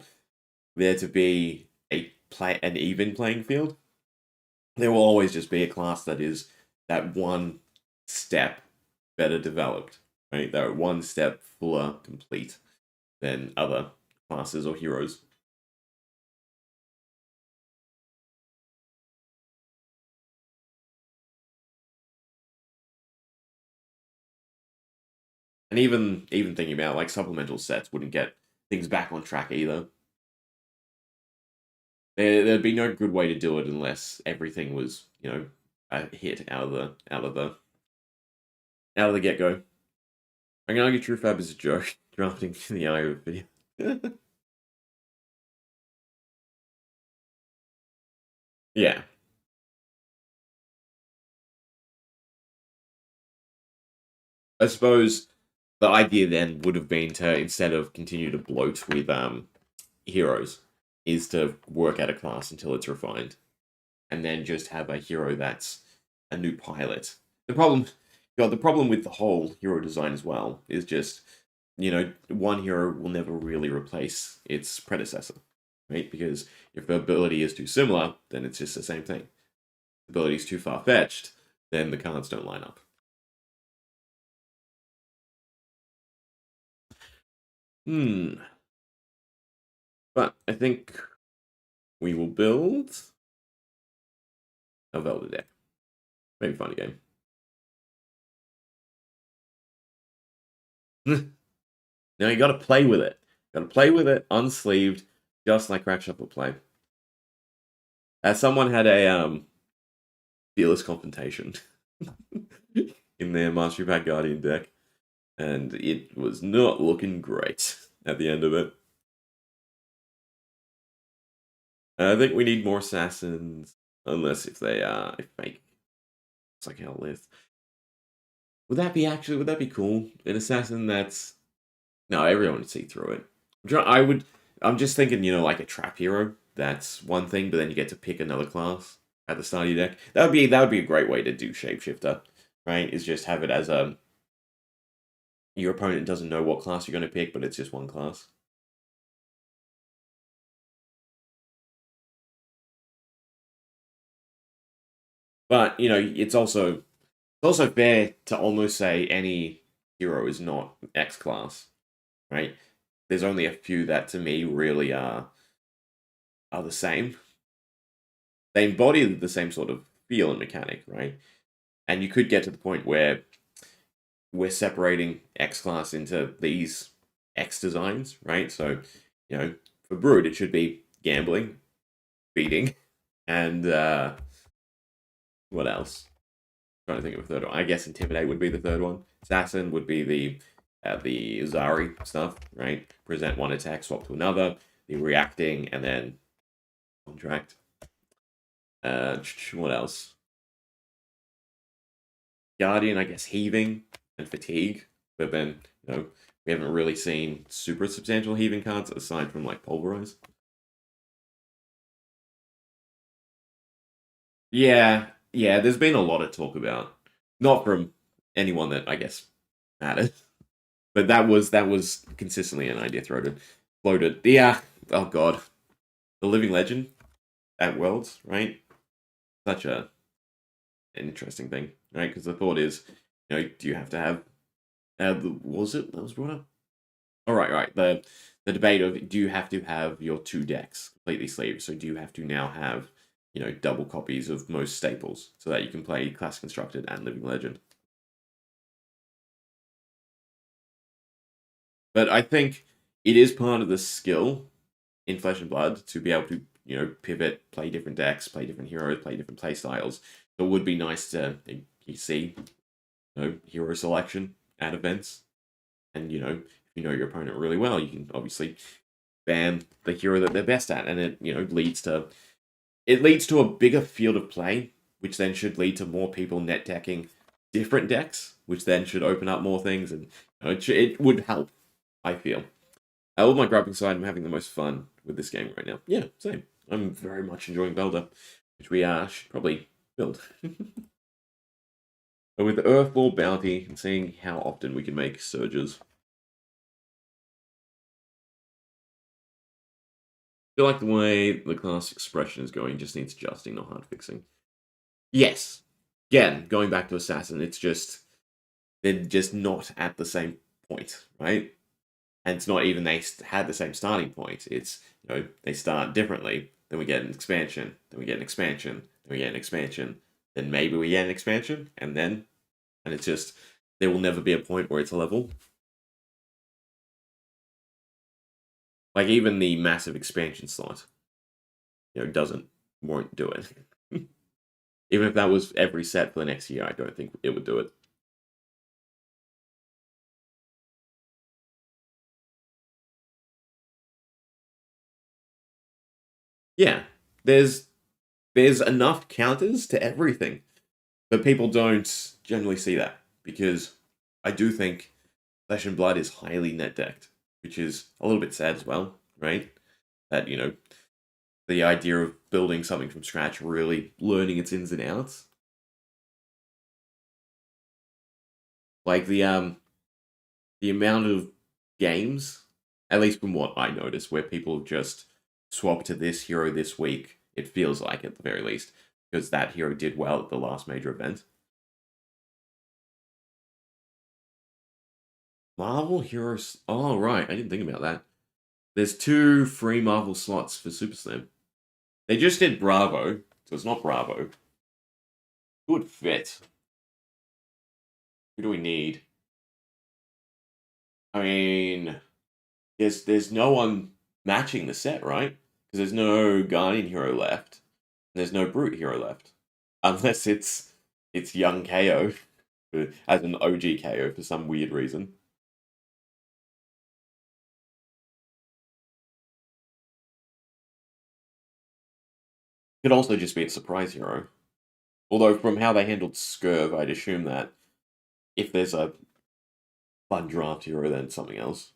there to be an even playing field. There will always just be a class that is that one step better developed, right? That one step fuller complete than other classes or heroes. And even thinking about like supplemental sets wouldn't get things back on track either. There'd be no good way to do it unless everything was, you know, a hit out of the get go. I'm gonna argue True Fab is a joke. Drafting in the eye of video. Yeah. I suppose the idea then would have been to, instead of continue to bloat with heroes, is to work out a class until it's refined. And then just have a hero that's a new pilot. The problem with the whole hero design as well is just, you know, one hero will never really replace its predecessor, right? Because if the ability is too similar, then it's just the same thing. If the ability is too far fetched, then the cards don't line up. But I think we will build a Valda deck. Maybe find a game. Now you got to play with it. Got to play with it unsleeved, just like Crack Shop will play. As someone had a fearless confrontation in their Mastery Pack Guardian deck, and it was not looking great at the end of it. I think we need more assassins, unless if they are fake. It's like hell list. Would that be cool? An assassin that's no, everyone would see through it. I'm just thinking, you know, like a trap hero. That's one thing, but then you get to pick another class at the start of your deck. That would be a great way to do shapeshifter, right? Is just have it as a your opponent doesn't know what class you're going to pick, but it's just one class. But you know, it's also also fair to almost say any hero is not X class, right? There's only a few that to me really are the same. They embody the same sort of feel and mechanic, right? And you could get to the point where we're separating X class into these X designs, right? So, for Brood, it should be gambling, beating, and what else? I'm trying to think of a third one. I guess Intimidate would be the third one. Assassin would be the Zari stuff, right? Present one attack, swap to another, the reacting, and then contract. What else? Guardian, I guess heaving and fatigue, but then we haven't really seen super substantial heaving cards aside from like pulverize. Yeah, yeah. There's been a lot of talk about, not from anyone that I guess mattered, but that was consistently an idea floated. Yeah. Oh god, the living legend at Worlds, right? Such an interesting thing, right? Because the thought is, do you have to have? Was it that was brought up? All right, right. The debate of do you have to have your two decks completely sleeved? So do you have to now have double copies of most staples so that you can play Classic Constructed and Living Legend? But I think it is part of the skill in Flesh and Blood to be able to pivot, play different decks, play different heroes, play different play styles. So it would be nice to you see hero selection at events, and if you know your opponent really well, you can obviously ban the hero that they're best at, and it leads to a bigger field of play, which then should lead to more people net decking different decks, which then should open up more things, and it would help. I feel. All my griping side, I'm having the most fun with this game right now. Yeah, same. I'm very much enjoying Valda, which we should probably build. But with the Earthball Bounty and seeing how often we can make surges. I feel like the way the class expression is going just needs adjusting, not hard fixing. Yes. Again, going back to Assassin, they're just not at the same point, right? And it's not even they had the same starting point. It's they start differently. Then we get an expansion. Then we get an expansion. Then we get an expansion. Then maybe we get an expansion, and it's just there will never be a point where it's a level. Like even the massive expansion slot, won't do it. Even if that was every set for the next year, I don't think it would do it. Yeah, there's enough counters to everything, but people don't generally see that because I do think Flesh and Blood is highly net decked, which is a little bit sad as well, right? That the idea of building something from scratch, really learning its ins and outs, like the amount of games, at least from what I noticed, where people just swap to this hero this week. It feels like at the very least because that hero did well at the last major event. Marvel heroes. Oh right, I didn't think about that. There's two free Marvel slots for Super Slam. They just did Bravo, so it's not Bravo. Good fit. Who do we need? I mean, there's no one matching the set, right? Because there's no Guardian hero left. And there's no Brute hero left, unless it's young KO as an OG KO for some weird reason. Could also just be a surprise hero. Although from how they handled Scurv, I'd assume that if there's a fun draft hero, then something else.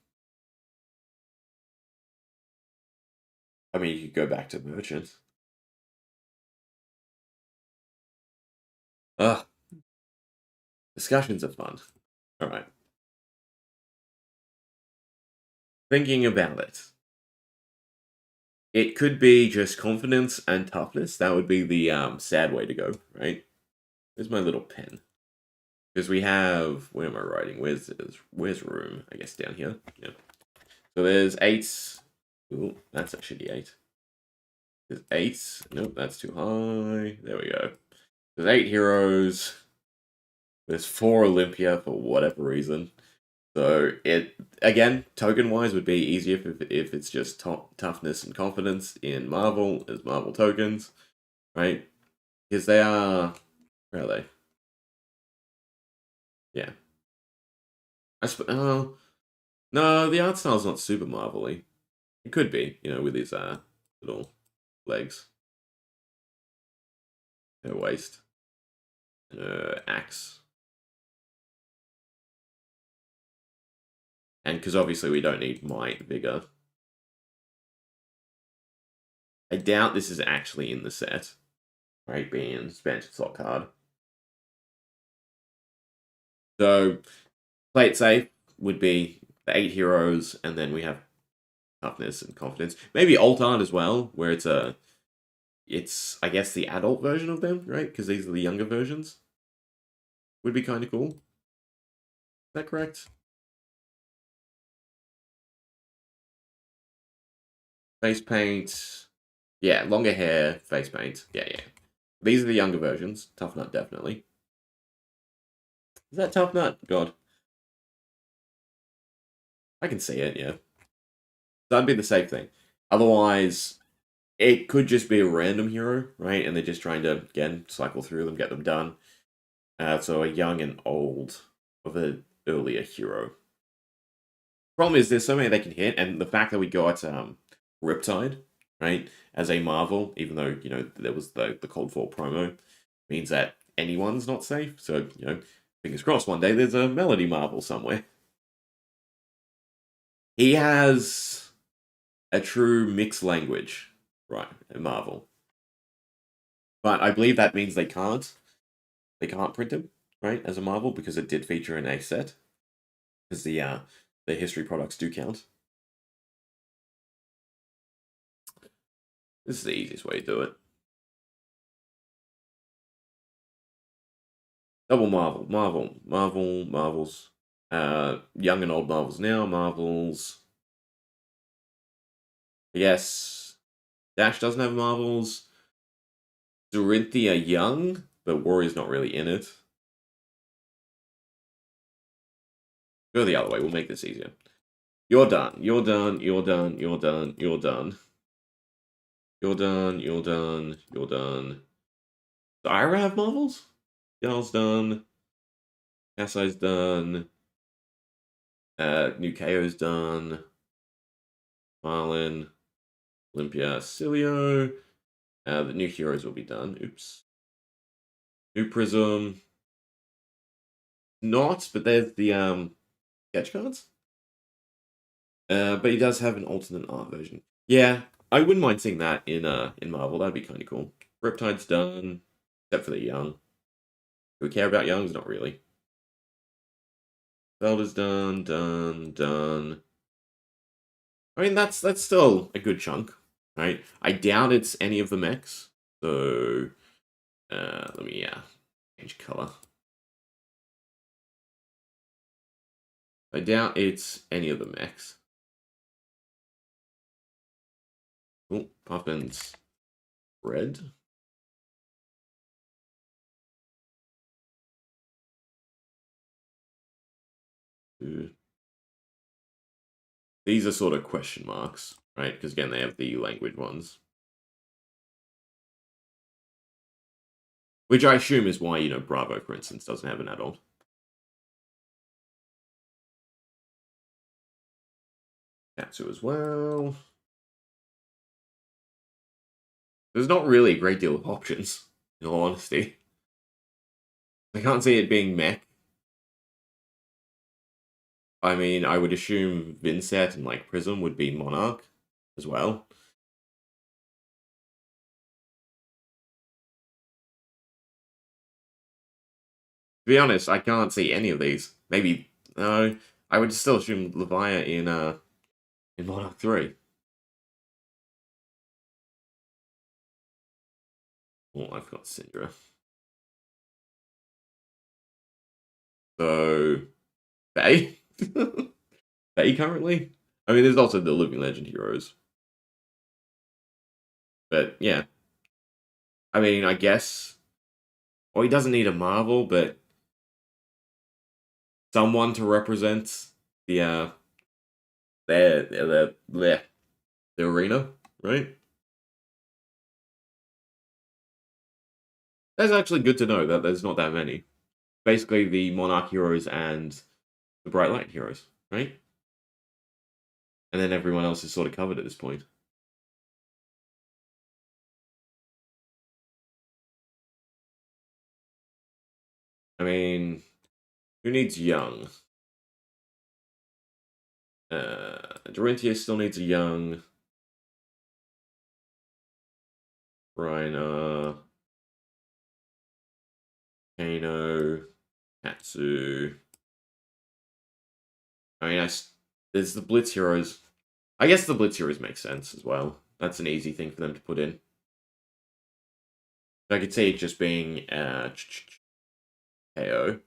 I mean, you could go back to Merchant. Ugh, discussions are fun. All right. Thinking about it. It could be just confidence and toughness. That would be the sad way to go, right? There's my little pen. Because we have, where am I writing? Where's room? I guess down here. Yeah. So there's 8. Ooh, that's actually 8. There's 8. Nope, that's too high. There we go. There's 8 heroes. There's 4 Olympia for whatever reason. So it, again, token-wise would be easier if it's just toughness and confidence in Marvel as Marvel tokens, right? Because they are, where are they? Yeah. No, the art style's not super Marvel-y. It could be, with his little legs. Her waist. Axe. And because obviously we don't need might, vigor. I doubt this is actually in the set, right? Being an expansion slot card. So, play it safe would be the 8 heroes, and then we have toughness and confidence. Maybe alt art as well, where it's I guess the adult version of them, right? Because these are the younger versions. Would be kind of cool. Is that correct? Face paint. Yeah, longer hair, face paint. Yeah, yeah. These are the younger versions. Tough Nut, definitely. Is that Tough Nut? God. I can see it, yeah. That'd be the safe thing. Otherwise, it could just be a random hero, right? And they're just trying to, again, cycle through them, get them done. So a young and old of an earlier hero. Problem is, there's so many they can hit, and the fact that we got Riptide, right, as a Marvel, even though, there was the Cold Fall promo, means that anyone's not safe. So, fingers crossed one day there's a Melody Marvel somewhere. He has a true mixed language, right, in Marvel. But I believe that means they can't. They can't print him, right, as a Marvel, because it did feature in a set. Because the history products do count. This is the easiest way to do it. Double Marvels. Young and old Marvels now, Marvels. Yes, Dash doesn't have Marvels. Dorinthia young, but Warrior's not really in it. Go the other way, we'll make this easier. You're done. You're done. You're done. You're done. You're done. You're done. You're done. You're done. Do Ira have Marvels? Y'all's done. Kassai's done. New KO's done. Marlin. Olympia. Cilio. The new heroes will be done. Oops. New Prism. Not, but there's the sketch cards. But he does have an alternate art version. Yeah, I wouldn't mind seeing that in Marvel. That'd be kind of cool. Riptide's done, except for the young. Do we care about youngs? Not really. Valda's done. I mean, that's still a good chunk, right? I doubt it's any of the mechs. So, let me change color. I doubt it's any of the mechs. Oh, Puffins red. These are sort of question marks, right? Because again, they have the language ones. Which I assume is why, Bravo, for instance, doesn't have an adult. Katsu as well. There's not really a great deal of options, in all honesty. I can't see it being mech. I mean, I would assume Vinset and, Prism would be Monarch as well. To be honest, I can't see any of these. Maybe, no, I would still assume Levia in Monarch 3. Oh, I've got Syndra. So, Faye? Faye currently? I mean, there's also the Living Legend heroes. But, yeah. I mean, I guess... Well, he doesn't need a Marvel, but... Someone to represent the, the arena, right? That's actually good to know that there's not that many. Basically, the Monarch heroes and the Bright Light heroes, right? And then everyone else is sort of covered at this point. I mean, who needs young? Dorinthia still needs a young. Reiner. Kano. Katsu. I mean, there's the Blitz heroes. I guess the Blitz heroes make sense as well. That's an easy thing for them to put in. I could see it just being KO.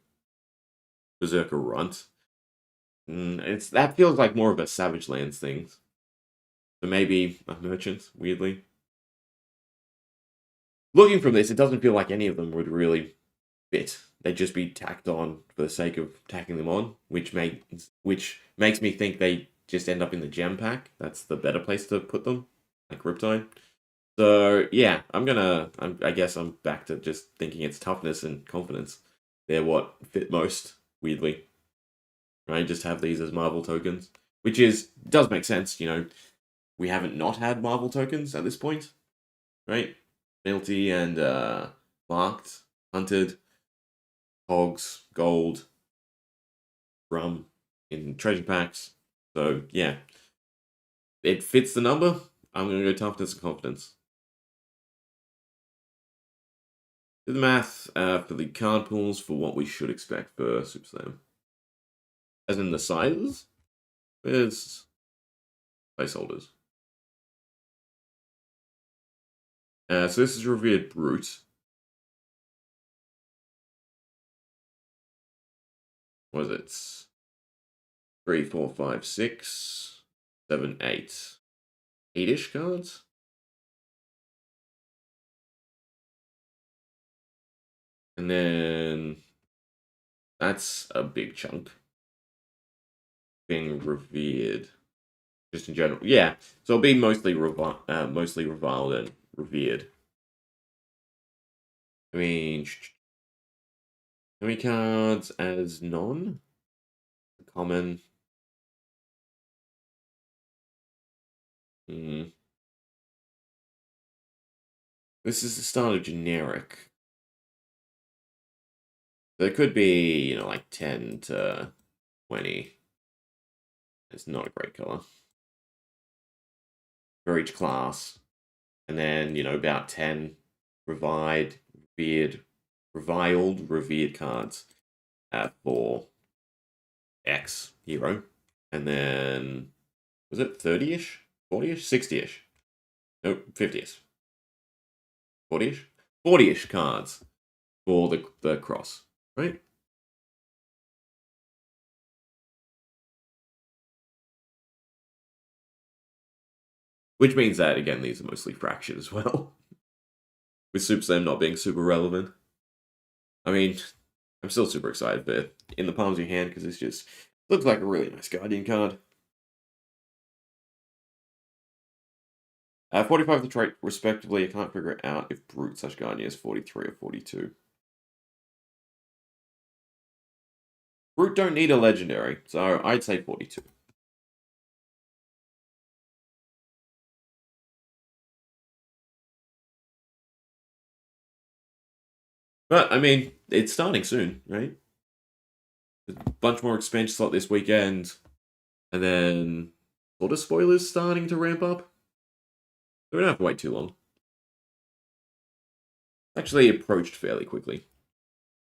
Berserker Runt. That feels like more of a Savage Lands thing. So maybe a Merchant, weirdly. Looking from this, it doesn't feel like any of them would really fit. They'd just be tacked on for the sake of tacking them on, which makes me think they just end up in the gem pack. That's the better place to put them, like Riptide. So yeah, I guess I'm back to just thinking it's toughness and confidence. They're what fit most, weirdly. Right? Just have these as Marvel tokens, which does make sense. You know, we haven't not had Marvel tokens at this point, right? Penalty and marked, hunted, hogs, gold, rum in treasure packs. So yeah, it fits the number. I'm gonna go toughness and confidence. Do the math for the card pools for what we should expect for Super Slam. As in the sizes? Where's placeholders? So this is Revered Brute. What is it? 3, 4, 5, 6, 7, 8. 8-ish cards? And then that's a big chunk. Being revered. Just in general. Yeah. So it'll be mostly reviled and revered. I mean, how many cards as non? Common. This is the start of generic. There could be, like 10 to 20. It's not a great color. For each class. And then, about 10 reviled, revered cards for X hero. And then, was it 30-ish? 40-ish? 60-ish? Nope, 50-ish. 40-ish? 40-ish cards for the cross, right? Which means that, again, these are mostly fractured as well. With Super Slam not being super relevant. I mean, I'm still super excited for In the Palms of Your Hand because it's just looks like a really nice Guardian card. 45 the trait, respectively. I can't figure out if Brute / Guardian is 43 or 42. Brute don't need a legendary, so I'd say 42. But, I mean, it's starting soon, right? There's a bunch more expansion slot this weekend. And then, sort of spoilers starting to ramp up. We don't have to wait too long. Actually approached fairly quickly.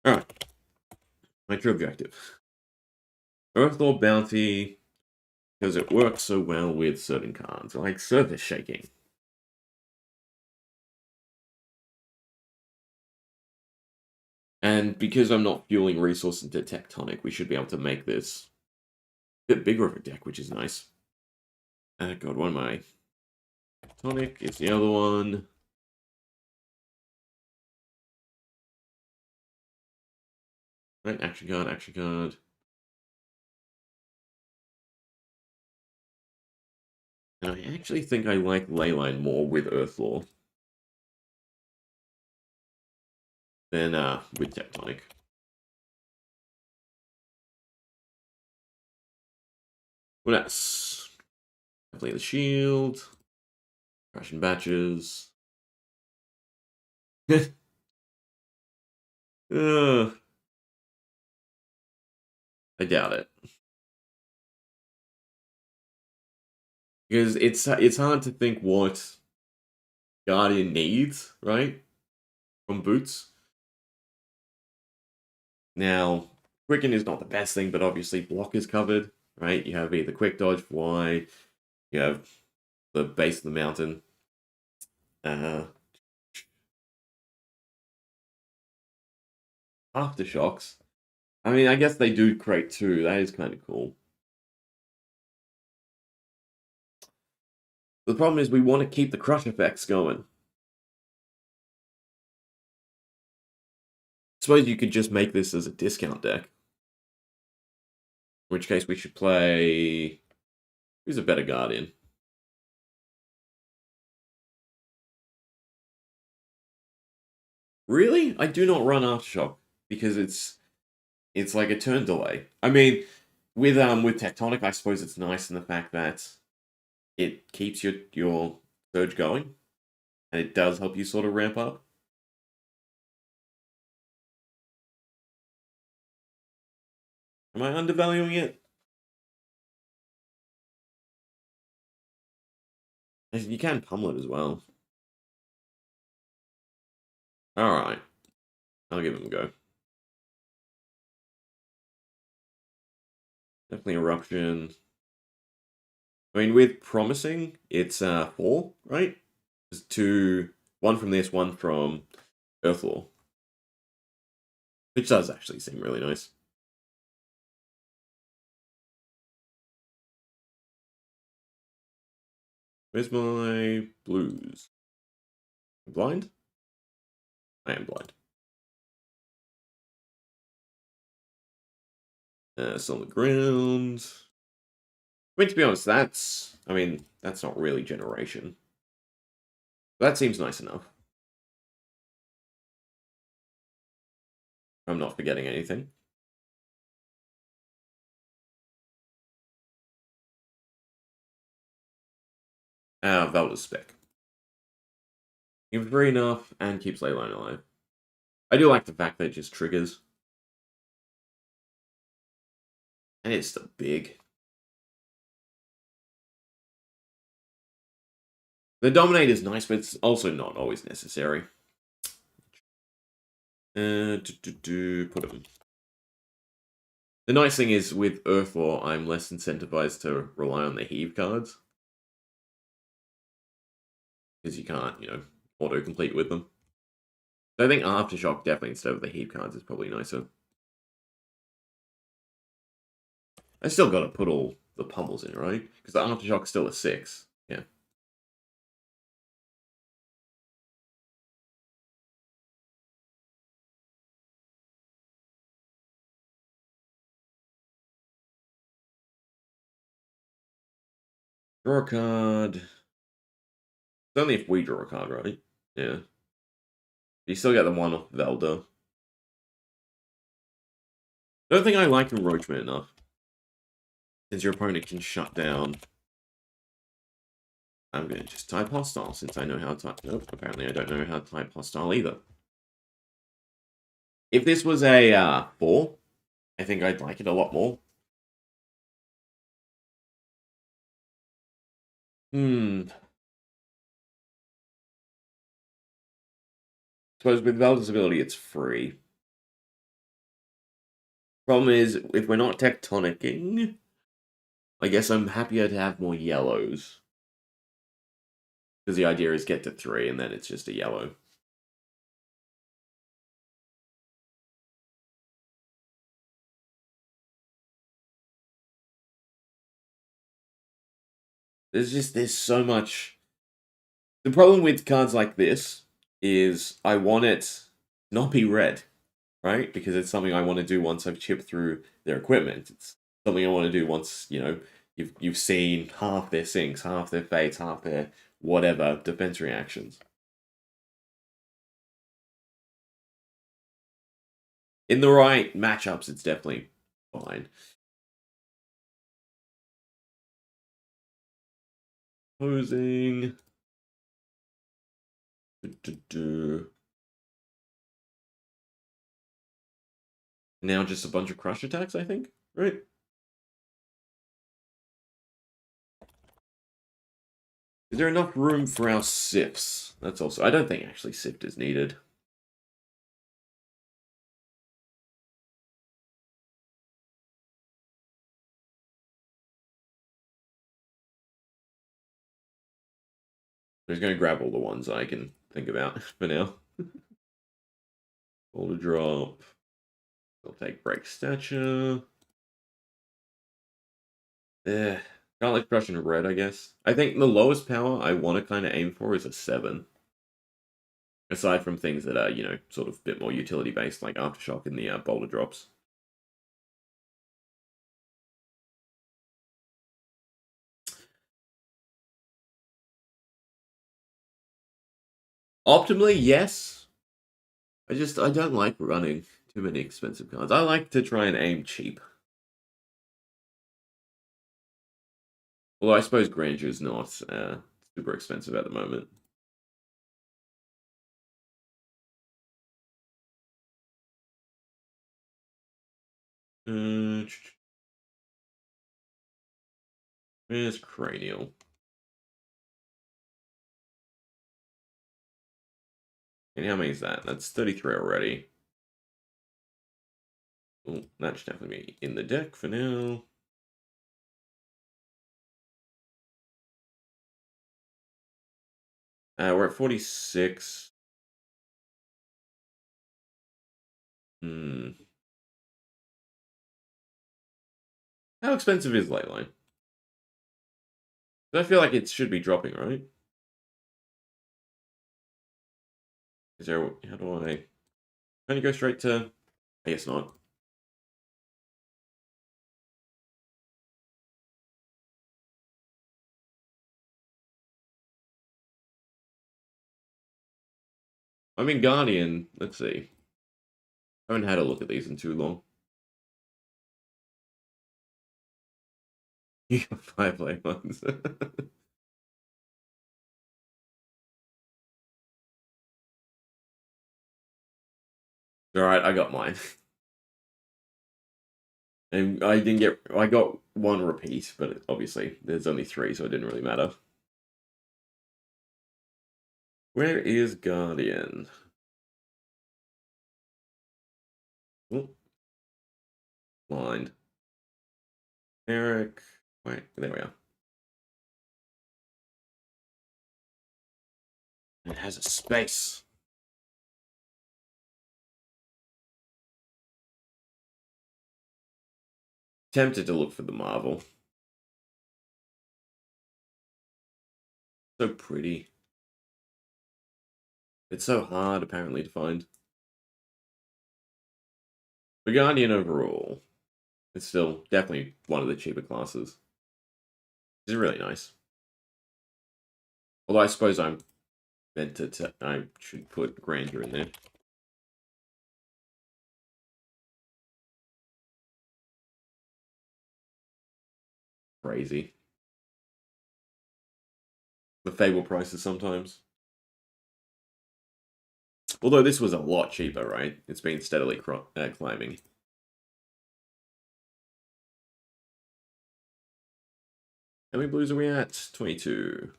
Alright. My true objective. Earthlord Bounty, because it works so well with certain cards, like Surface Shaking. And because I'm not fueling resource into Tectonic, we should be able to make this a bit bigger of a deck, which is nice. God, what am I? Tectonic is the other one. Right, action card, action card. And I actually think I like Leyline more with Earthlaw than with Tectonic. What else? Play the shield. Crashing batches. uh, I doubt it. Because it's hard to think what Guardian needs, right? From boots. Now, Quicken is not the best thing, but obviously block is covered, right? You have either quick dodge, fly, you have the base of the mountain. Aftershocks. I mean, I guess they do create two. That is kind of cool. The problem is we want to keep the crush effects going. Suppose you could just make this as a discount deck. In which case we should play... Who's a better Guardian? Really? I do not run Aftershock because it's like a turn delay. I mean, with Tectonic, I suppose it's nice in the fact that it keeps your surge going, and it does help you sort of ramp up. Am I undervaluing it? You can pummel it as well. Alright. I'll give him a go. Definitely Eruption. I mean, with Promising, it's 4, right? There's 2, 1 from this, 1 from Earthlaw. Which does actually seem really nice. Where's my blues? Blind? I am blind. It's on the ground. I mean, to be honest, that's not really generation. That seems nice enough. I'm not forgetting anything. Valda's spec. Inventory enough and keeps Leyline alive. I do like the fact that it just triggers. And it's still big. The Dominate is nice, but it's also not always necessary. Put him. The nice thing is, with Earthlaw, I'm less incentivized to rely on the heave cards. Because you can't, auto-complete with them. So I think Aftershock definitely instead of the heave cards is probably nicer. I still got to put all the pummels in, right? Because the Aftershock's still a 6. Yeah. Draw a card. It's only if we draw a card, right? Yeah. You still get the one off Valda. I don't think I like Encroachment enough. Since your opponent can shut down. I'm going to just type Hostile since I know how to type. Nope, apparently I don't know how to type Hostile either. If this was a 4, I think I'd like it a lot more. Suppose with Valda's ability, it's free. Problem is, if we're not tectonicking, I guess I'm happier to have more yellows. Because the idea is get to 3 and then it's just a yellow. there's so much. The problem with cards like this is I want it not be red, right? Because it's something I want to do once I've chipped through their equipment. It's something I want to do once, you've seen half their sinks, half their fates, half their whatever defense reactions. In the right matchups, it's definitely fine. Posing. Now just a bunch of crush attacks, I think, right? Is there enough room for our sifts? That's also... I don't think actually sift is needed. I'm just going to grab all the ones I can think about for now. Boulder drop. I'll take break stature. Can't like crush in red, I guess. I think the lowest power I want to kind of aim for is a 7. Aside from things that are, sort of a bit more utility based, like Aftershock and the boulder drops. Optimally, yes. I don't like running too many expensive cards. I like to try and aim cheap. Although I suppose Grandeur is not super expensive at the moment. Where's Cranial? And how many is that? That's 33 already. Oh, that should definitely be in the deck for now. We're at 46. How expensive is Leyline? I feel like it should be dropping, right? Is there... How do I... Can you go straight to... I guess not. I mean, Guardian... Let's see. I haven't had a look at these in too long. You got 5 late ones. Alright, I got mine. And I didn't get... I got 1 repeat, but obviously there's only 3, so it didn't really matter. Where is Guardian? Oh. Blind. Eric. Wait, there we are. It has a space. Tempted to look for the Marvel. So pretty. It's so hard, apparently, to find. The Guardian overall, it's still definitely one of the cheaper classes. It's really nice. Although I suppose I'm meant to... I should put Grandeur in there. Crazy. The Fable prices sometimes. Although this was a lot cheaper, right? It's been steadily climbing. How many blues are we at? 22.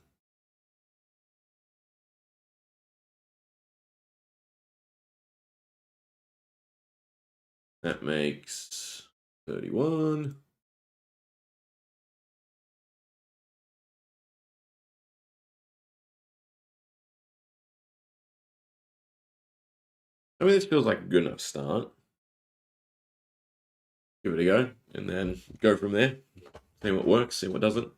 That makes 31. I mean, this feels like a good enough start. Give it a go, and then go from there. See what works, see what doesn't.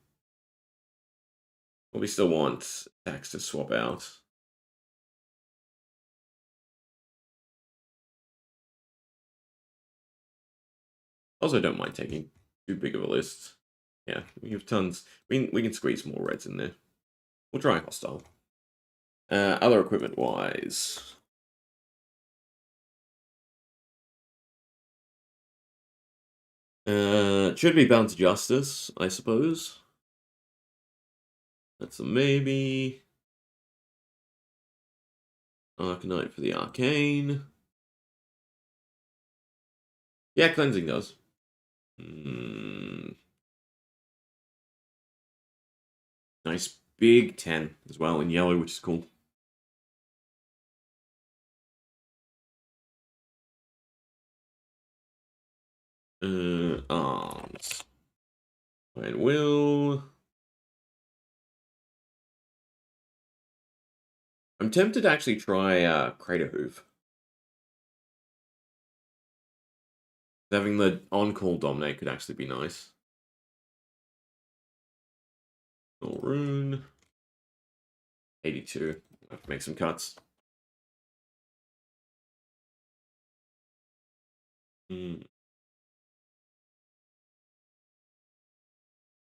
But we still want attacks to swap out. Also, don't mind taking too big of a list. Yeah, we have tons. We can squeeze more reds in there. We'll try hostile. Other equipment wise. Should be Bound to Justice, I suppose. That's a maybe. Arcanite for the Arcane. Yeah, Cleansing does. Nice big 10 as well in yellow, which is cool. Arms. And will. I'm tempted to actually try Crater Hoof. Having the on-call dominate could actually be nice. Rune. 82. Have to make some cuts.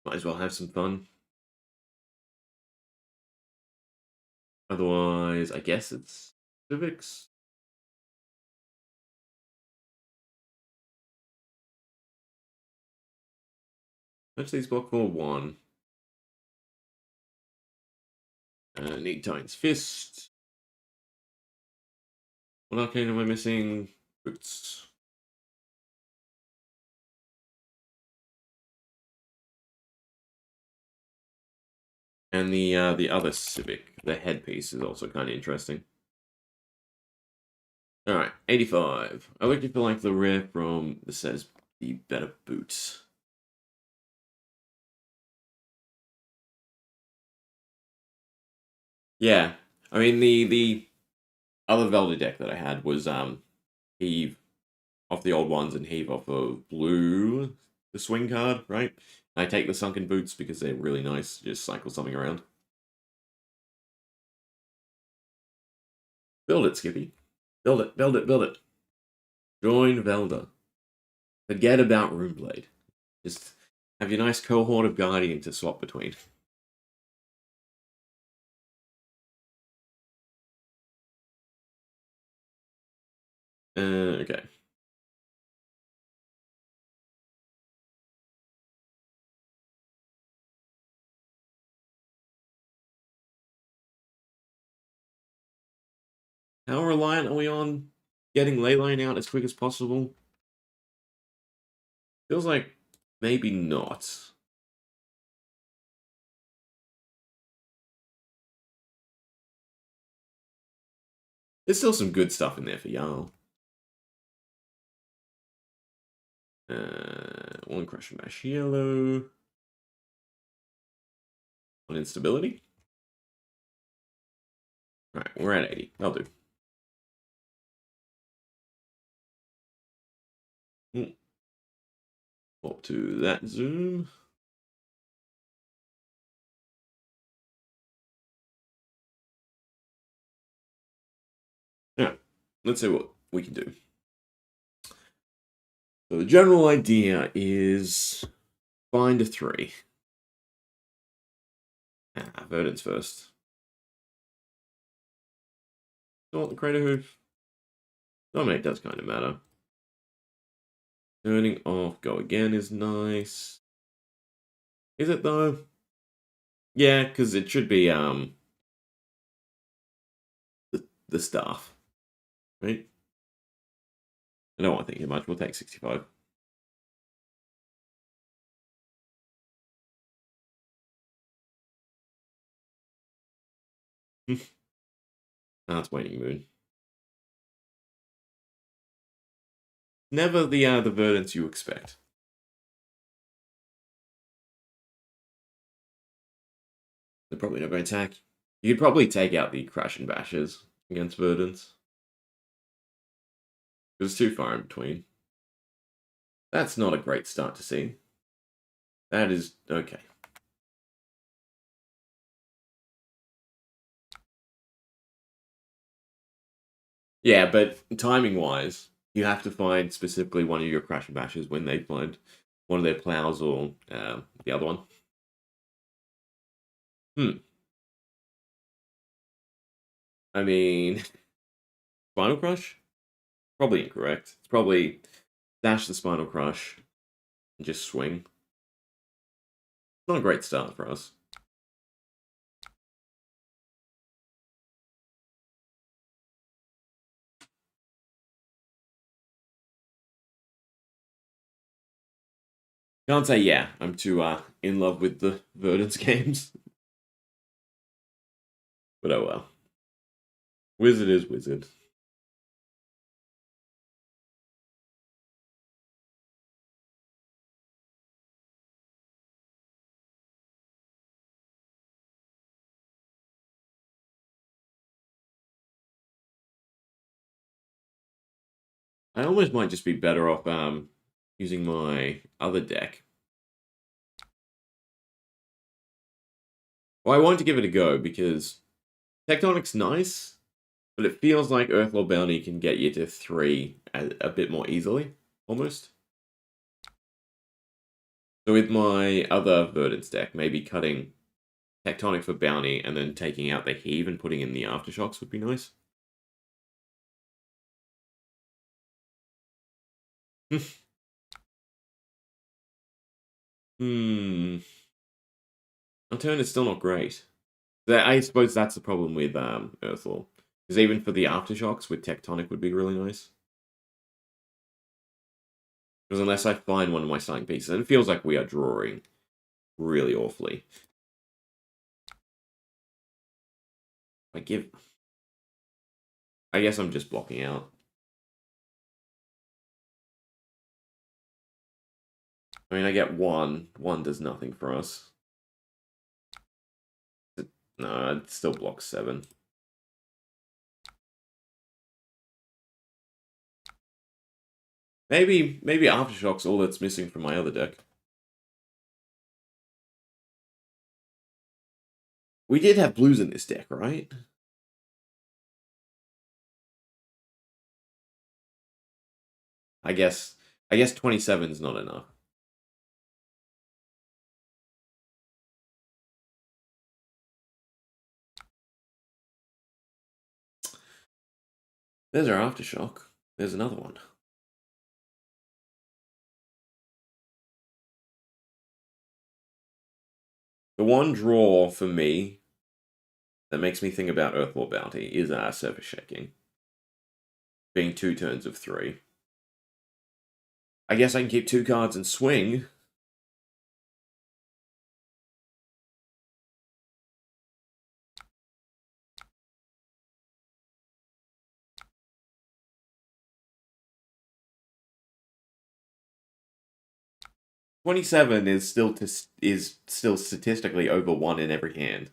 Might as well have some fun. Otherwise, I guess it's civics. Actually, it's block for 1. Need Titan's Fist. What arcane am I missing? Boots. And the other civic, the headpiece, is also kind of interesting. All right, 85. I looked for like the rare from that says the better boots. Yeah, I mean the other Valda deck that I had was heave off the old ones and heave off of blue, the swing card, right? I take the sunken boots because they're really nice. Just cycle something around. Build it, Skippy. Build it, build it, build it. Join Valda. Forget about Runeblade. Just have your nice cohort of Guardian to swap between. Okay. How reliant are we on getting Leyline out as quick as possible? Feels like maybe not. There's still some good stuff in there for Jarl. One Crush and Bash Yellow. One Instability. Alright, we're at 80. That'll do. Up to that zoom. Yeah, let's see what we can do. So the general idea is find a 3. Verdant's first. Don't want the Crater Hoof. Dominate does kind of matter. Turning off, go again is nice. Is it though? Yeah, because it should be the staff, right? I don't want to think too much. We'll take 65. That's Waning Moon. Never the verdants you expect. They're probably not going to attack. You could probably take out the Crash and Bashes against verdants. It's too far in between. That's not a great start to see. That is okay. Yeah, but timing-wise, you have to find specifically one of your Crash and Bashes when they find one of their plows or the other one. Hmm. I mean, Spinal Crush? Probably incorrect. It's probably dash the Spinal Crush and just swing. Not a great start for us. Can't say yeah. I'm too in love with the Verdance games. But oh well. Wizard is wizard. I almost might just be better off using my other deck. Well, I want to give it a go because Tectonic's nice, but it feels like Earthlore Bounty can get you to 3 a bit more easily, almost. So with my other Verdance deck, maybe cutting Tectonic for Bounty and then taking out the Heave and putting in the Aftershocks would be nice. Hmm. On turn, it's still not great. I suppose that's the problem with Earthlore. Because even for the Aftershocks with Tectonic would be really nice. Because unless I find one of my starting pieces, and it feels like we are drawing really awfully. I give... I guess I'm just blocking out. I mean, I get 1. 1 does nothing for us. No, it still blocks 7. Maybe Aftershock's all that's missing from my other deck. We did have blues in this deck, right? I guess 27 is not enough. There's our Aftershock. There's another one. The one draw for me that makes me think about Earthlore Bounty is our Surface Shaking. Being 2 turns of 3. I guess I can keep 2 cards and swing. $27 is still statistically over 1 in every hand.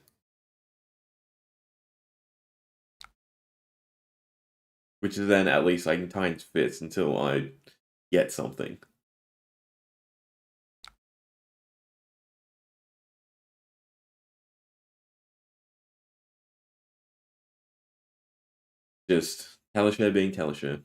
Which is then at least I can times fits until I get something. Just Teleshare being Teleshare.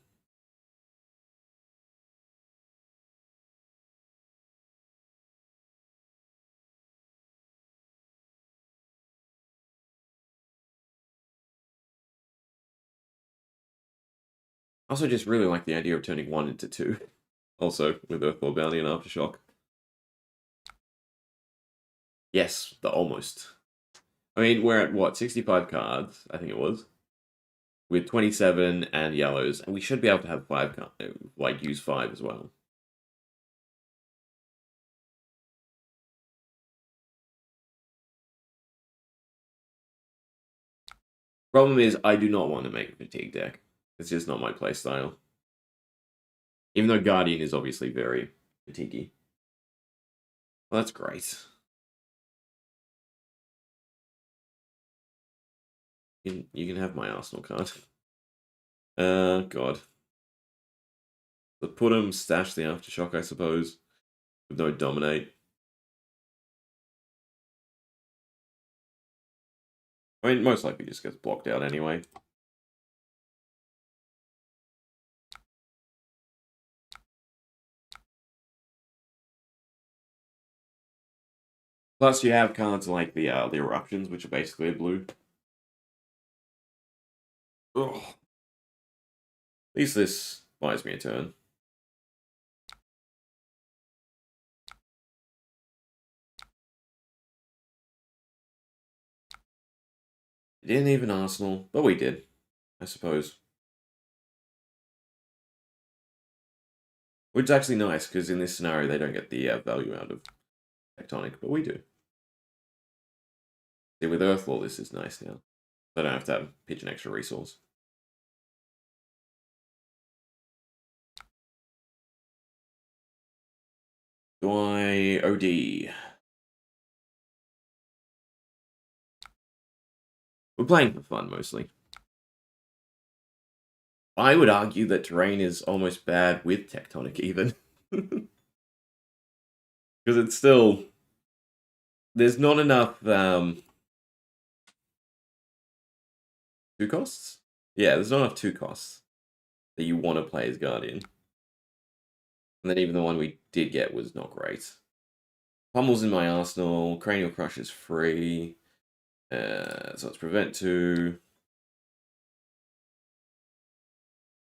I also just really like the idea of turning 1 into 2. Also, with Earthball Bounty and Aftershock. Yes, the almost. I mean, we're at what, 65 cards, I think it was. With 27 and yellows, and we should be able to have 5 cards, like use 5 as well. Problem is, I do not want to make a fatigue deck. It's just not my playstyle. Even though Guardian is obviously very fatiguey. Well, that's great. You can have my Arsenal card. God. The put him, stash the Aftershock, I suppose. With no Dominate. I mean, most likely just gets blocked out anyway. Plus, you have cards like the eruptions, which are basically a blue. Ugh. At least this buys me a turn. It didn't even Arsenal, but we did, I suppose. Which is actually nice, because in this scenario, they don't get the value out of Tectonic, but we do. See, with Earthlaw, this is nice now. I don't have to pitch an extra resource. Do I OD? We're playing for fun, mostly. I would argue that terrain is almost bad with Tectonic, even. Because it's still... There's not enough... 2 costs? Yeah, there's not enough 2 costs that you want to play as Guardian. And then even the one we did get was not great. Pummel's in my arsenal. Cranial Crush is free. So it's Prevent 2.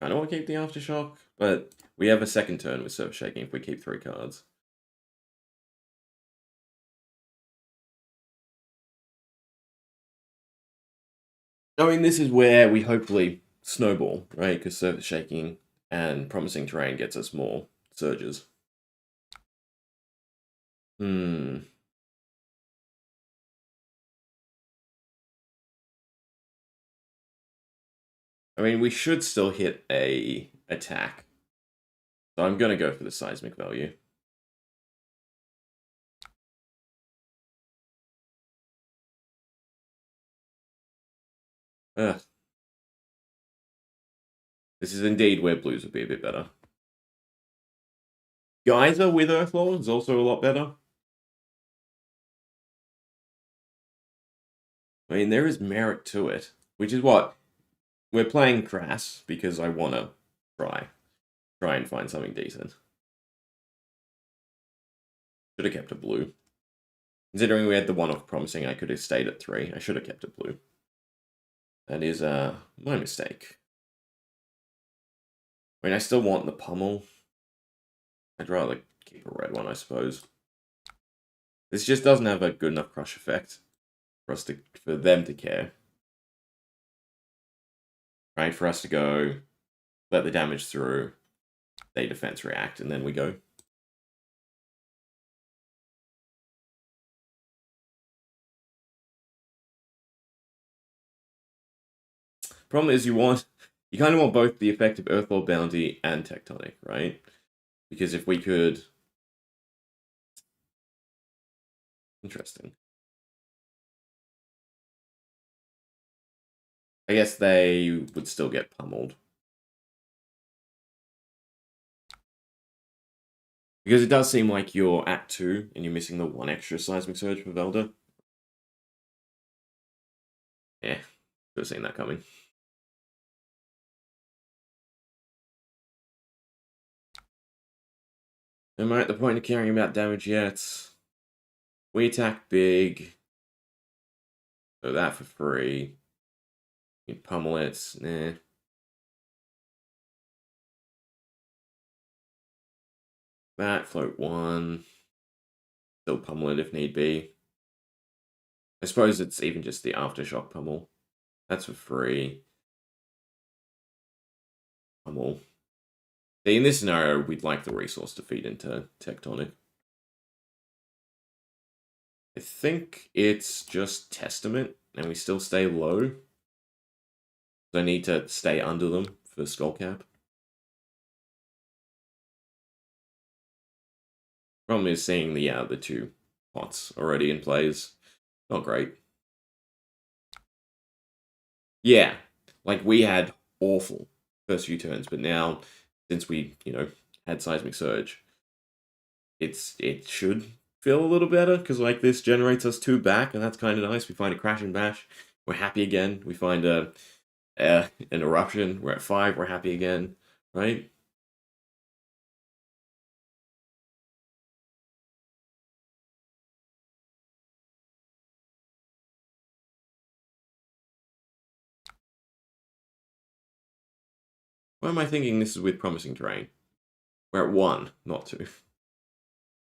I don't want to keep the Aftershock, but we have a second turn with Surface Shaking if we keep 3 cards. I mean, this is where we hopefully snowball, right? Because Surface Shaking and Promising Terrain gets us more surges. I mean, we should still hit a attack. So I'm going to go for the Seismic value. Ugh. This is indeed where blues would be a bit better. Geyser with Earthlaw is also a lot better. I mean, there is merit to it, which is what we're playing crass because I want to try and find something decent. Should have kept a blue. Considering we had the one-off promising, I could have stayed at 3. I should have kept a blue. That is my mistake. I mean, I still want the pummel. I'd rather keep a red one, I suppose. This just doesn't have a good enough crush effect for them to care. Right, for us to go, let the damage through, they defense react, and then we go. Problem is you kind of want both the effect of Earthlaw Bounty and Tectonic, right? Because if we could... Interesting. I guess they would still get pummeled. Because it does seem like you're at 2 and you're missing the 1 extra Seismic Surge for Valda. Yeah, should have seen that coming. Am I at the point of caring about damage yet? We attack big. So that for free. You pummel it. Nah. That, float 1. Still pummel it if need be. I suppose it's even just the Aftershock pummel. That's for free. Pummel. See, in this scenario, we'd like the resource to feed into Tectonic. I think it's just Testament, and we still stay low. So I need to stay under them for Skullcap. Problem is seeing the 2 pots already in plays. Not great. Yeah, like we had awful first few turns, but now since we had Seismic Surge, it should feel a little better because like this generates us 2 back, and that's kind of nice. We find a Crash and Bash, we're happy again. We find an Eruption, we're at 5, we're happy again, right? Why am I thinking this is with promising terrain? We're at 1, not 2.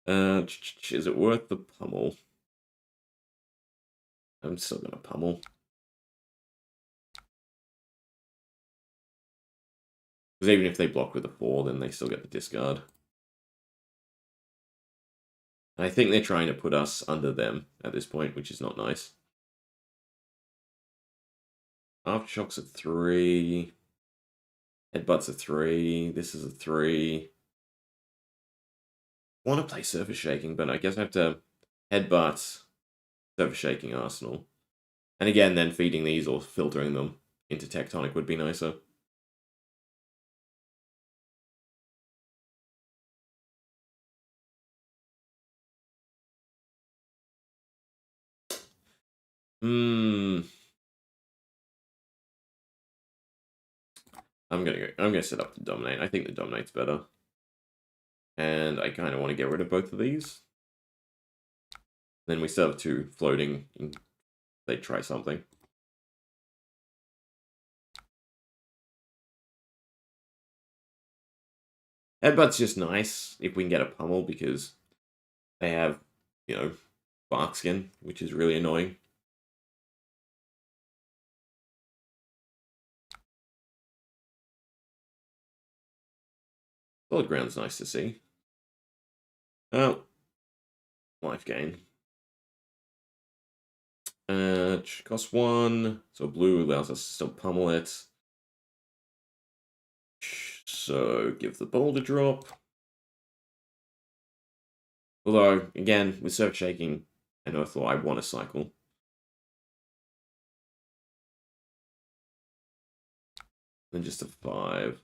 Is it worth the pummel? I'm still gonna pummel. Because even if they block with a 4, then they still get the discard. And I think they're trying to put us under them at this point, which is not nice. Aftershocks at 3. Headbutts a 3. This is a 3. I want to play Surface Shaking, but I guess I have to headbutt Surface Shaking Arsenal. And again, then feeding these or filtering them into Tectonic would be nicer. I'm gonna set up to Dominate. I think the Dominate's better. And I kind of want to get rid of both of these. Then we still have 2 floating. They try something. Headbutt's just nice if we can get a pummel because they have, you know, Barkskin, which is really annoying. Solid Ground's nice to see. Oh, life gain. Costs 1, so blue allows us to still pummel it. So give the boulder drop. Although, again, with Surf Shaking and Earthlaw, I want to cycle. Then just a 5.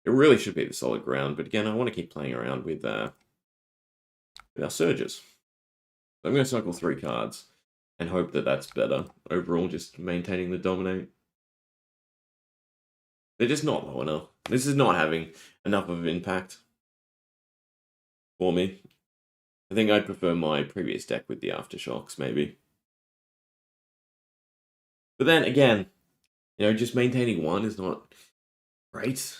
It really should be the Solid Ground, but again, I want to keep playing around with our Surges. So I'm going to cycle 3 cards and hope that that's better. Overall, just maintaining the Dominate. They're just not low enough. This is not having enough of an impact for me. I think I'd prefer my previous deck with the Aftershocks, maybe. But then again, you know, just maintaining 1 is not great.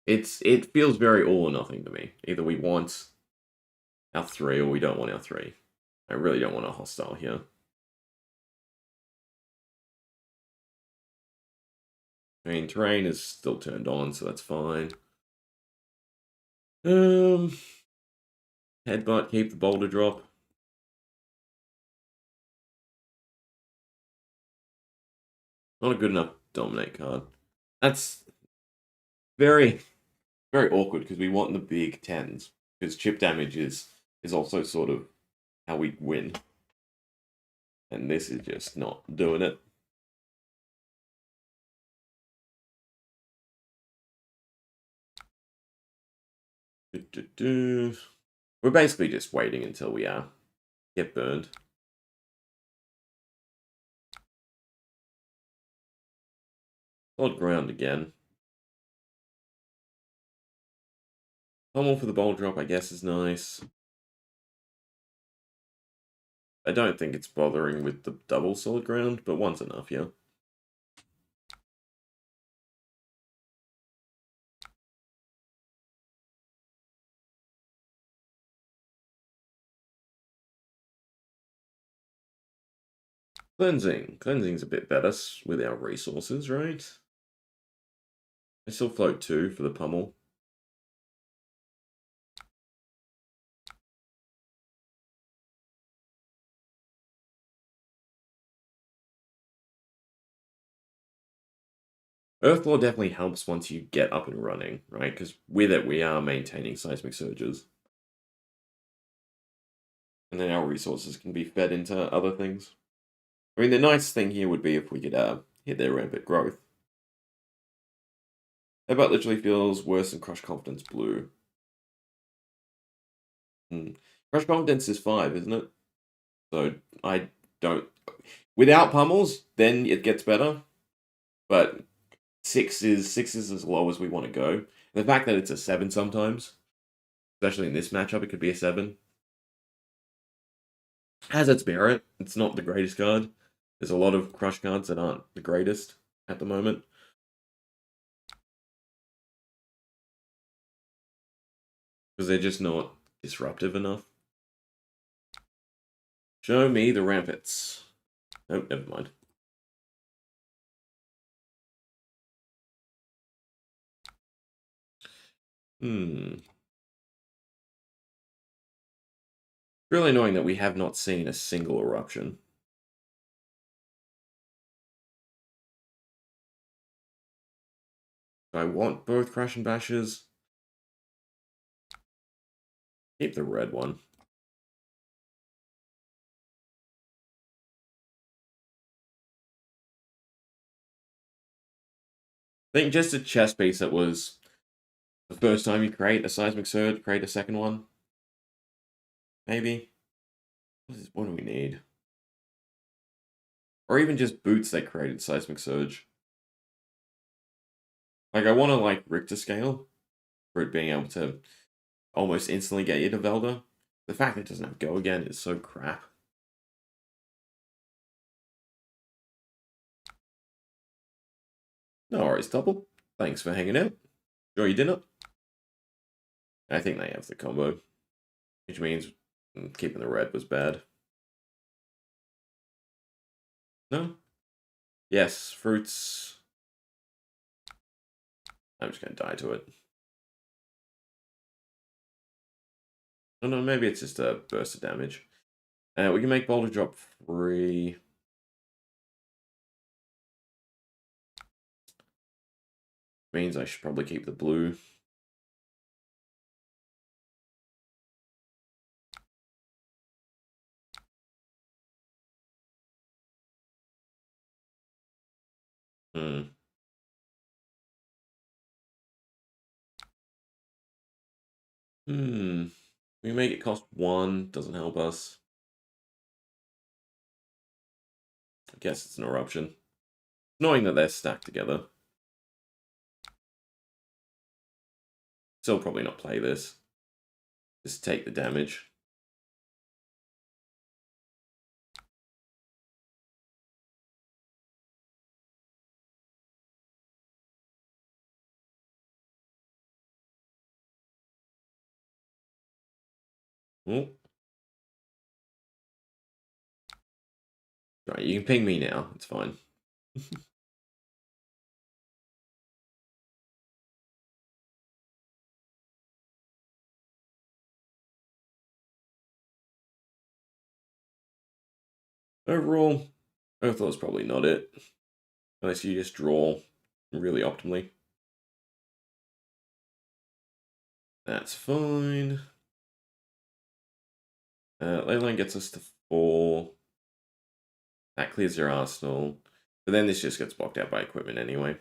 It feels very all or nothing to me. Either we want our 3 or we don't want our 3. I really don't want a hostile here. I mean, terrain is still turned on, so that's fine. Headbutt, keep the boulder drop. Not a good enough dominate card. That's very, very awkward because we want the big 10s. Because chip damage is also sort of how we win. And this is just not doing it. We're basically just waiting until we get burned. Odd ground again. Pummel for the bowl drop, I guess, is nice. I don't think it's bothering with the double solid ground, but one's enough, yeah. Cleansing. Cleansing's a bit better with our resources, right? I still float 2 for the pummel. Earthlaw definitely helps once you get up and running, right? Because with it, we are maintaining seismic surges. And then our resources can be fed into other things. I mean, the nice thing here would be if we could hit their rampant growth. Headbutt literally feels worse than Crush Confidence Blue. Crush Confidence is 5, isn't it? So I don't... Without pummels, then it gets better. But 6 is as low as we want to go. The fact that it's a 7 sometimes, especially in this matchup, it could be a 7. Has its merit. It's not the greatest card. There's a lot of crush cards that aren't the greatest at the moment. Because they're just not disruptive enough. Show me the rampants. Oh, never mind. Really annoying that we have not seen a single eruption. I want both Crash and Bashes. Keep the red one. I think just a chess piece that was the first time you create a Seismic Surge, create a second one. Maybe. What do we need? Or even just boots that created Seismic Surge. Like, I want to, like, Richter scale for it being able to almost instantly get you to Valda. The fact that it doesn't have Go again is so crap. No worries, Double. Thanks for hanging out. Enjoy your dinner. I think they have the combo, which means keeping the red was bad. No? Yes, fruits. I'm just going to die to it. Oh no, maybe it's just a burst of damage. We can make Boulder drop 3. Means I should probably keep the blue. We make it cost 1, doesn't help us. I guess it's an eruption. Knowing that they're stacked together. Still probably not play this. Just take the damage. Oh. Right, you can ping me now. It's fine. Overall, Earthlaw's probably not it. Unless you just draw really optimally. That's fine. Leyline gets us to 4. That clears your arsenal. But then this just gets blocked out by equipment anyway.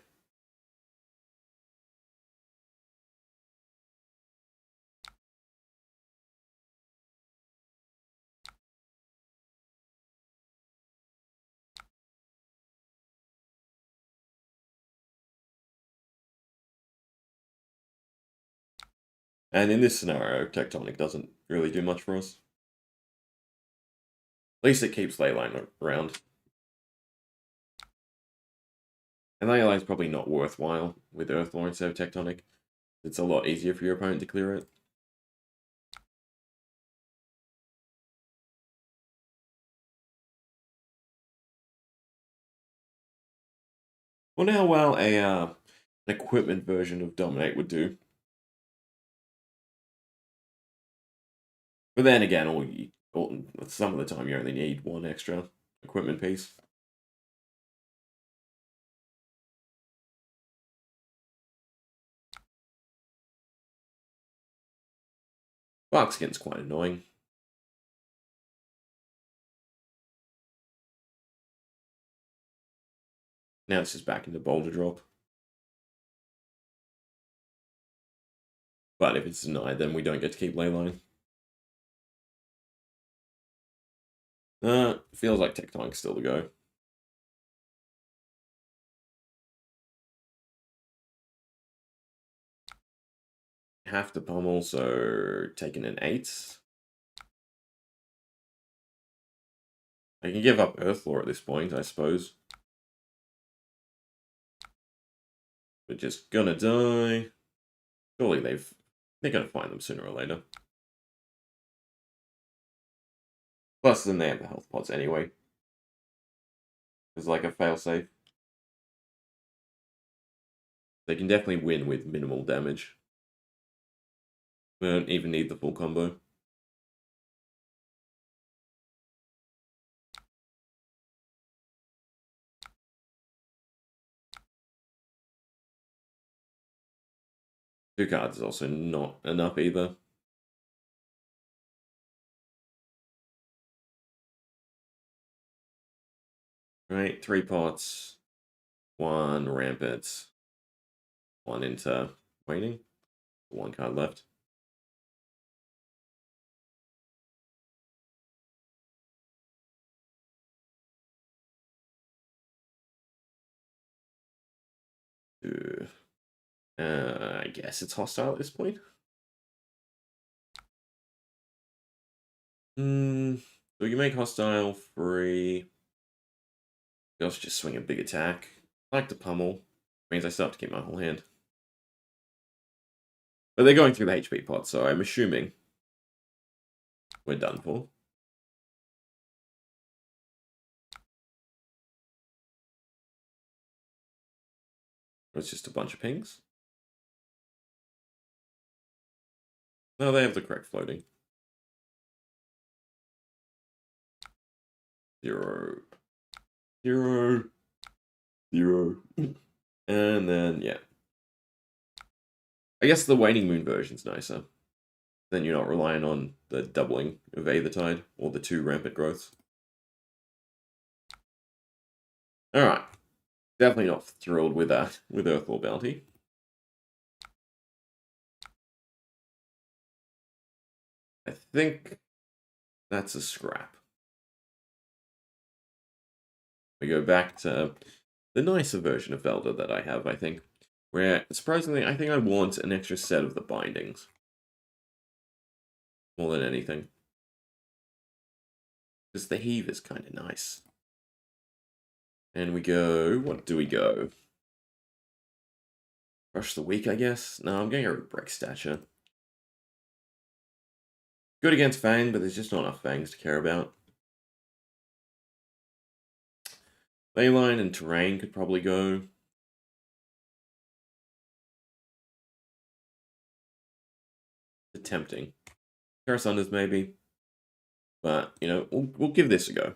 And in this scenario, Tectonic doesn't really do much for us. At least it keeps Leyline around. And Leyline's probably not worthwhile with Earthlaw instead of Tectonic. It's a lot easier for your opponent to clear it. Well, now, well, an equipment version of Dominate would do. But then again, some of the time you only need 1 extra equipment piece. Barkskin's quite annoying. Now it's just back into Boulder Drop. But if it's denied, then we don't get to keep Leyline. Feels like Tectonic's still to go. have to pummel, so taking an 8. I can give up Earthlore at this point, I suppose. We're just gonna die. Surely they're gonna find them sooner or later. Plus, then they have the health pods anyway. It's like a failsafe. They can definitely win with minimal damage. They don't even need the full combo. Two cards is also not enough either. Right, 3 pots, 1 rampant, 1 into waiting, 1 card left. I guess it's hostile at this point. So you make hostile free. You also just swing a big attack. I like to pummel. Means I still have to keep my whole hand. But they're going through the HP pot, so I'm assuming we're done for. It's just a bunch of pings. No, they have the correct floating. 0, 0, 0. And then, yeah. I guess the Waning Moon version's nicer. Then you're not relying on the doubling of Aethertide or the 2 rampant growths. Alright. Definitely not thrilled with that, with Earthlore Bounty. I think that's a scrap. We go back to the nicer version of Valda that I have, I think. Where, surprisingly, I think I want an extra set of the bindings. More than anything. Because the heave is kind of nice. And we go... What do we go? Rush the Weak, I guess? No, I'm going to go Break Stature. Good against Fang, but there's just not enough Fangs to care about. Leyline and Terrain could probably go. It's tempting. Terrasunders maybe. But, you know, we'll give this a go.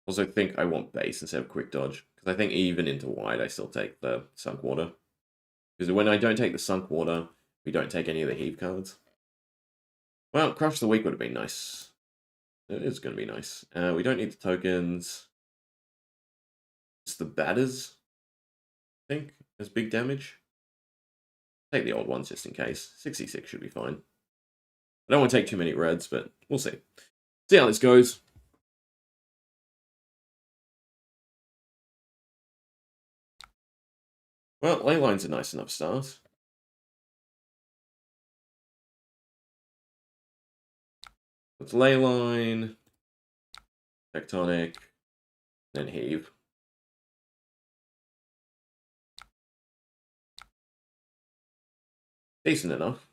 Also think I want base instead of quick dodge. Because I think even into wide, I still take the Sunk Water. Because when I don't take the Sunk Water, we don't take any of the heave cards. Well, Crush the Weak would have been nice. It is going to be nice. We don't need the tokens. It's the batters, I think, as big damage. Take the old ones just in case. 66 should be fine. I don't want to take too many reds, but we'll see. See how this goes. Well, Leyline's a nice enough start. It's Leyline, Tectonic, then Heave. Decent enough.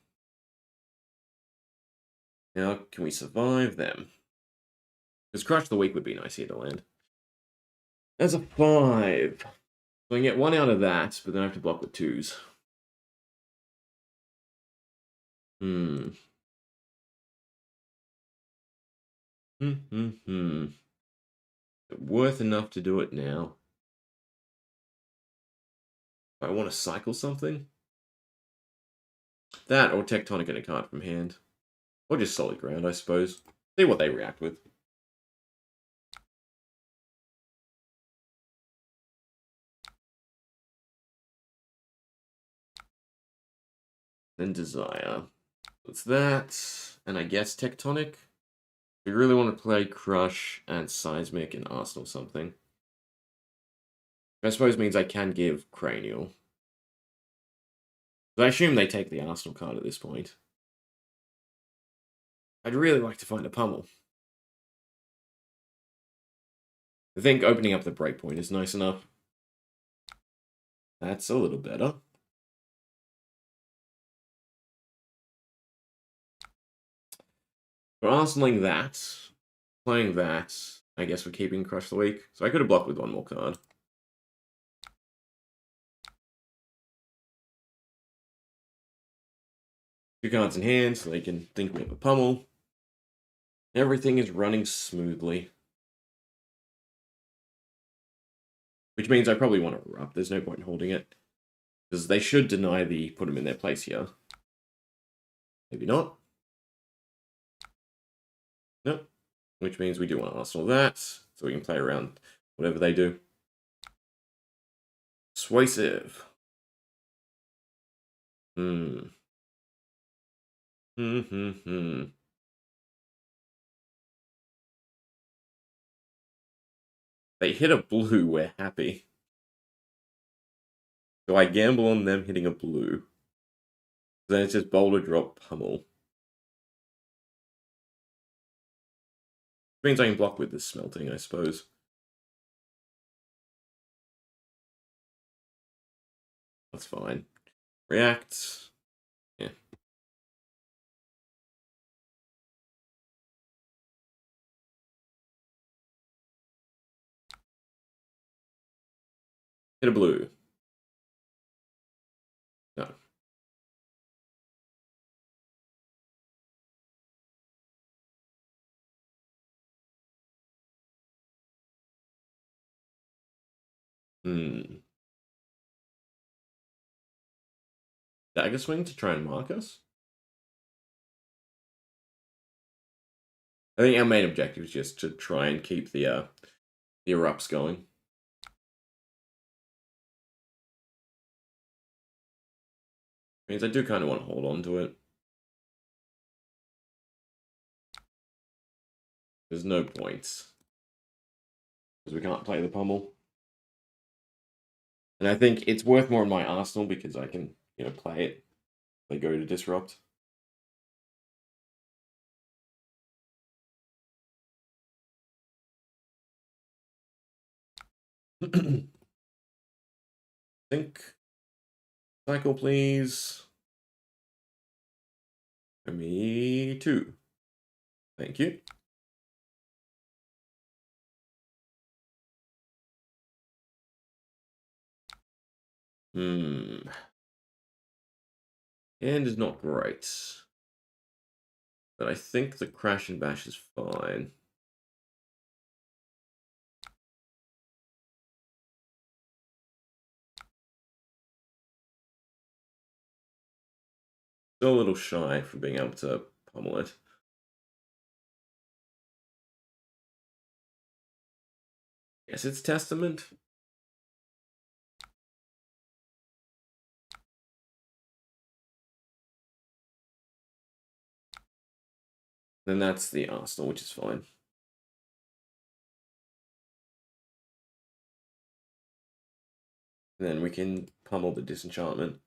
Now, can we survive them? Because Crush the Weak would be nice here to land. That's a 5. So I can get 1 out of that, but then I have to block with 2s. Worth enough to do it now. If I want to cycle something. That or Tectonic and a card from hand. Or just Solid Ground, I suppose. See what they react with. Then Desire. It's that. And I guess Tectonic. We really want to play Crush and Seismic and Arsenal something. I suppose means I can give Cranial. But I assume they take the Arsenal card at this point. I'd really like to find a pummel. I think opening up the breakpoint is nice enough. That's a little better. For arsenaling that, playing that, I guess we're keeping Crush the Weak. So I could have blocked with one more card. Two cards in hand, so they can think we have a pummel. Everything is running smoothly. Which means I probably want to erupt. There's no point in holding it. Because they should deny the put them in their place here. Maybe not. Nope. Which means we do want to arsenal that. So we can play around whatever they do. Suasive. Hmm. They hit a blue, we're happy. So I gamble on them hitting a blue. Then it's just boulder drop pummel. Which means I can block with this smelting, I suppose. That's fine. React. Yeah. Hit a blue. No. Dagger swing to try and mark us? I think our main objective is just to try and keep the erupts going. Means I do kind of want to hold on to it. There's no points. Because we can't play the pummel. And I think it's worth more in my arsenal because I can, play it. They go to disrupt. Think. Cycle, please. For me, too. Thank you. And is not great. But I think the crash and bash is fine. Still a little shy for being able to pummel it. Guess it's Testament. Then that's the Arsenal, which is fine. And then we can pummel the Disenchantment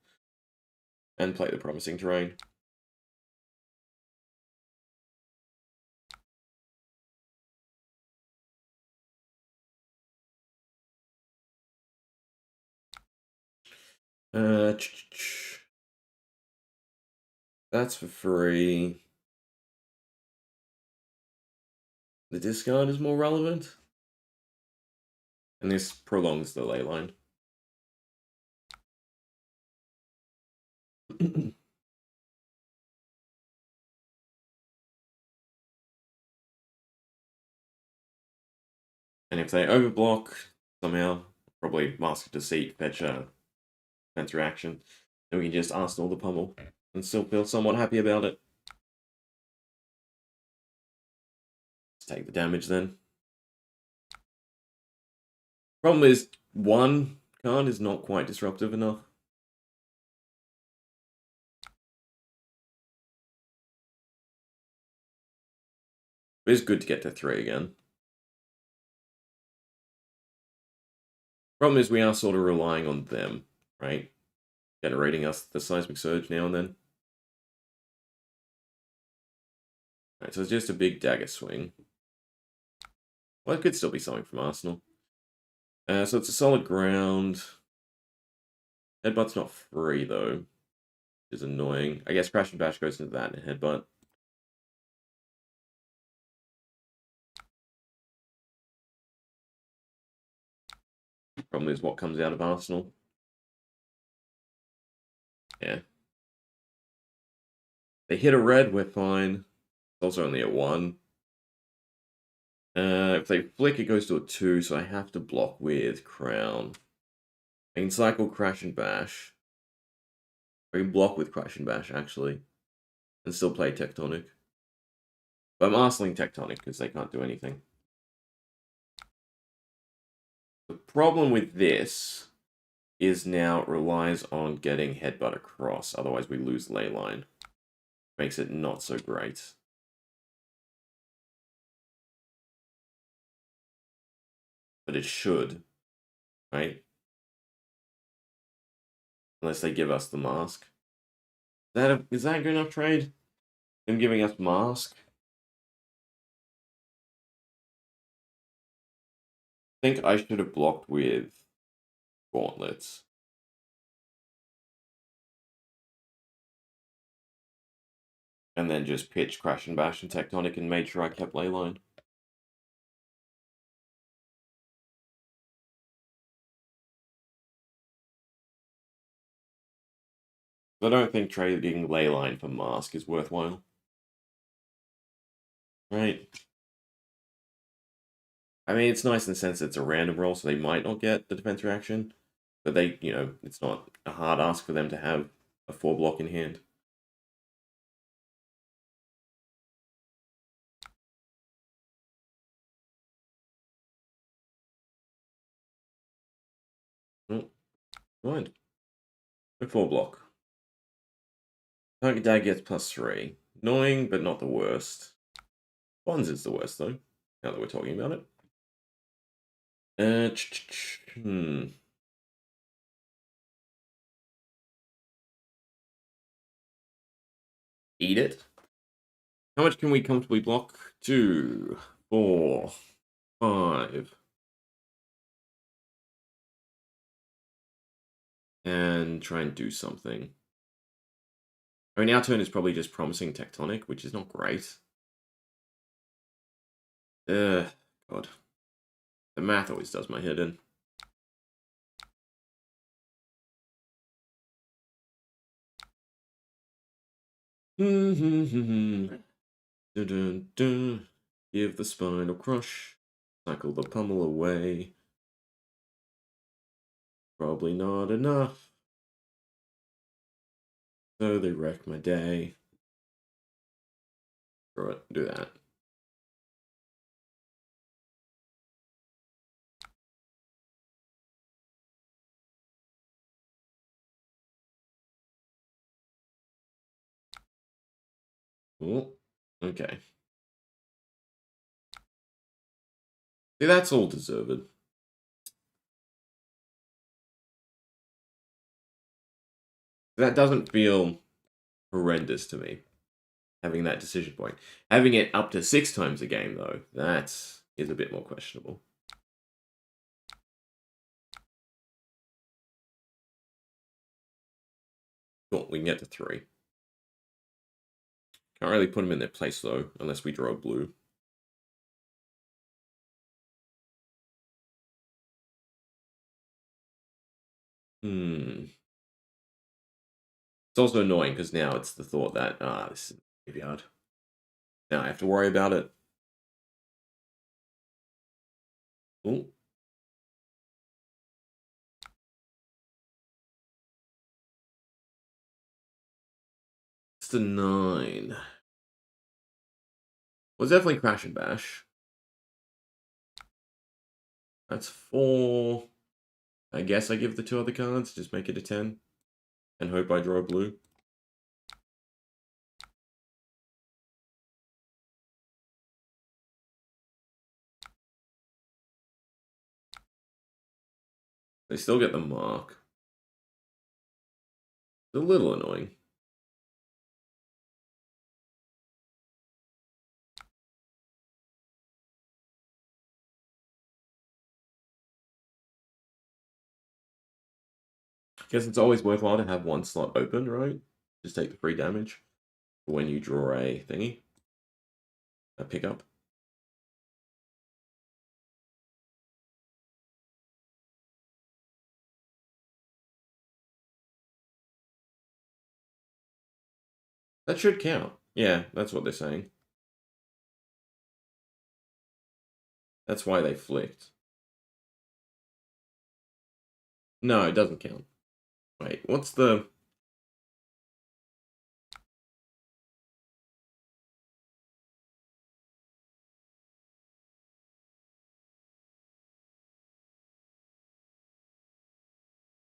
and play the Promising Terrain. That's for free. The discard is more relevant. And this prolongs the ley line. And if they overblock somehow, probably Mask of Deceit, fetch a defense reaction, then we can just arsenal the pummel and still feel somewhat happy about it. Let's take the damage then. Problem is, one card is not quite disruptive enough. It is good to get to 3 again. Problem is we are sort of relying on them, right? Generating us the seismic surge now and then. Alright, so it's just a big dagger swing. Well, it could still be something from Arsenal. So it's a solid ground. Headbutt's not free, though, which is annoying. I guess Crash and Bash goes into that and Headbutt. Problem is what comes out of Arsenal. Yeah. They hit a red, we're fine. It's also only a 1. If they flick, it goes to a 2, so I have to block with Crown. I can cycle Crash and Bash. I can block with Crash and Bash, actually, and still play Tectonic. But I'm Arsenaling Tectonic because they can't do anything. The problem with this is now it relies on getting Headbutt across, otherwise we lose Leyline. Makes it not so great. But it should, right? Unless they give us the mask. Is that a good enough trade? Them giving us mask? I think I should have blocked with Gauntlets. And then just pitch Crash and Bash and Tectonic and made sure I kept Leyline. I don't think trading Leyline for Mask is worthwhile. Right. I mean, it's nice in the sense it's a random roll, so they might not get the defense reaction. But they, it's not a hard ask for them to have a 4-block in hand. Well, fine. A 4-block. Target dagger gets +3. Annoying, but not the worst. Bonds is the worst, though, now that we're talking about it. Eat it. How much can we comfortably block? 2, 4, 5. And try and do something. I mean, our turn is probably just promising Tectonic, which is not great. God. The math always does my head in. Dun, dun, dun. Give the spinal crush. Cycle the pummel away. Probably not enough. So they wreck my day. Screw it, do that. Oh, okay. See, that's all deserved. That doesn't feel horrendous to me, having that decision point. Having it up to 6 times a game, though, that is a bit more questionable. Cool, we can get to 3. Can't really put them in their place, though, unless we draw a blue. It's also annoying, because now it's the thought that, this is graveyard. Now I have to worry about it. Ooh. It's the 9. Well, it's definitely Crash and Bash. That's 4. I guess I give the 2 other cards, just make it a 10. And hope I draw a blue. They still get the mark. It's a little annoying. I guess it's always worthwhile to have one slot open, right? Just take the free damage when you draw a thingy, a pickup. That should count. Yeah, that's what they're saying. That's why they flicked. No, it doesn't count. Wait, what's the...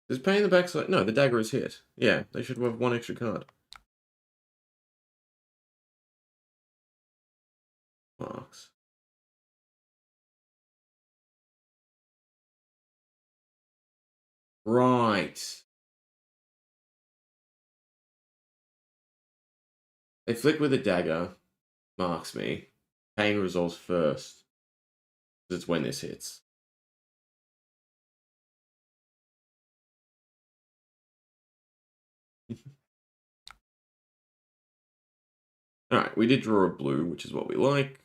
Does paying the backside... No, the dagger is hit. Yeah, they should have one extra card. Marks. Right. They flick with a dagger, marks me. Pain resolves first. It's when this hits. Alright, we did draw a blue, which is what we like.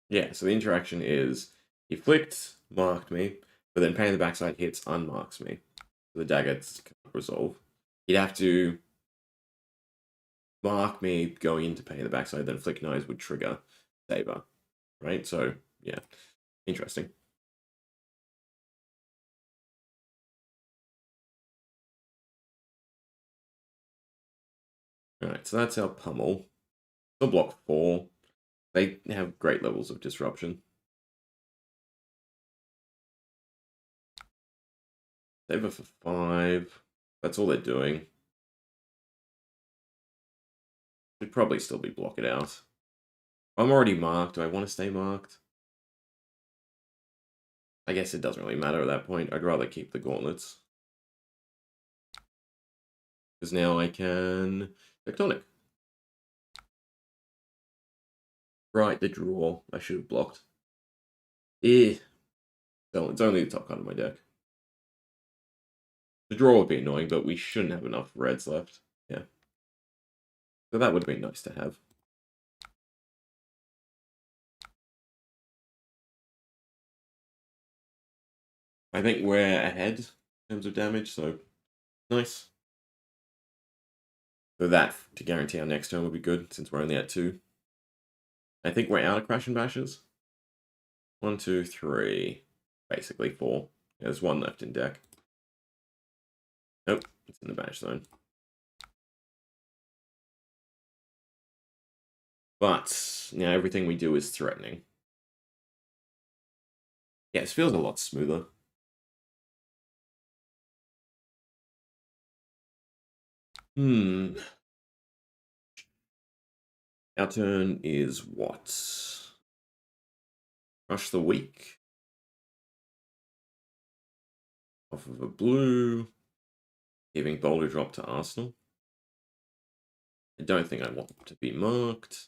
Yeah, so the interaction is he flicked, marked me, but then pain in the backside hits, unmarks me. The dagger can't resolve. He'd have to mark me going into pain in the backside, then flick nose would trigger saber. Right? So, yeah. Interesting. Alright, so that's our pummel. They'll block 4. They have great levels of disruption. Saber for 5. That's all they're doing. Should probably still be block it out. I'm already marked. Do I want to stay marked? I guess it doesn't really matter at that point. I'd rather keep the gauntlets. Because now I can... Tectonic. Right, the draw. I should have blocked. Eh. So it's only the top card of my deck. The draw would be annoying, but we shouldn't have enough reds left. Yeah. So that would have been nice to have. I think we're ahead in terms of damage, so nice. So that, to guarantee our next turn, would be good, since we're only at 2. I think we're out of Crash and Bashes. 1, 2, 3. Basically 4. Yeah, there's 1 left in deck. Nope, it's in the bash zone. But now everything we do is threatening. Yeah, this feels a lot smoother. Our turn is what? Rush the Weak. Off of a blue. Giving Boulder Drop to Arsenal. I don't think I want to be marked.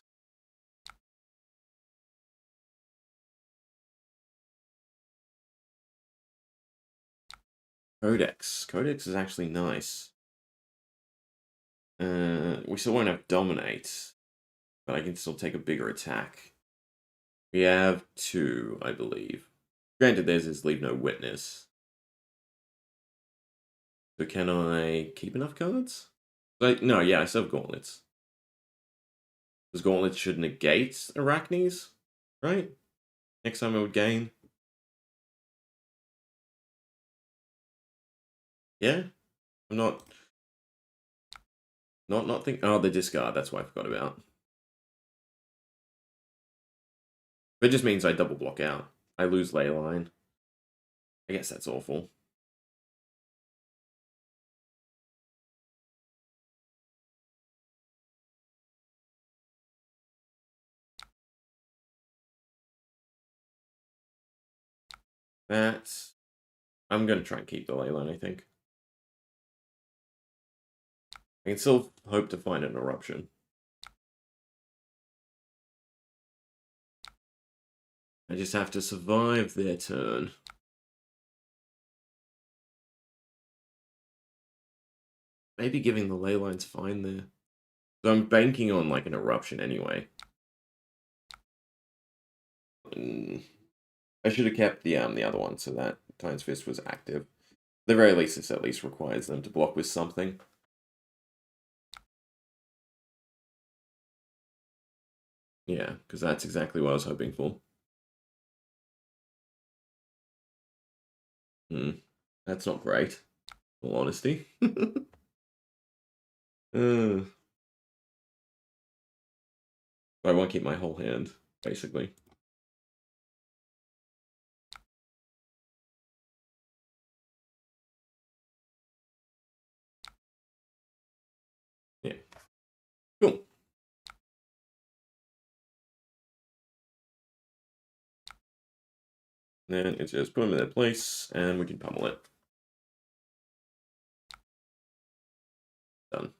Codex. Codex is actually nice. We still won't have Dominate, but I can still take a bigger attack. We have 2, I believe. Granted, theirs is Leave No Witness. So can I keep enough cards? Like, no, yeah, I still have Gauntlets. Because Gauntlets should negate Arachnes, right? Next time I would gain. Yeah? I'm not thinking... Oh, the discard, that's why I forgot about. But it just means I double block out. I lose Leyline. I guess that's awful. that. I'm going to try and keep the ley line, I think. I can still hope to find an eruption. I just have to survive their turn. Maybe giving the ley line's fine there. So I'm banking on like an eruption anyway. I should have kept the other one so that Titan's Fist was active. At the very least, this at least requires them to block with something. Yeah, because that's exactly what I was hoping for. That's not great, in all honesty. I won't keep my whole hand, basically. Yeah. Cool. Then it's just put them in their place, and we can pummel it. Done.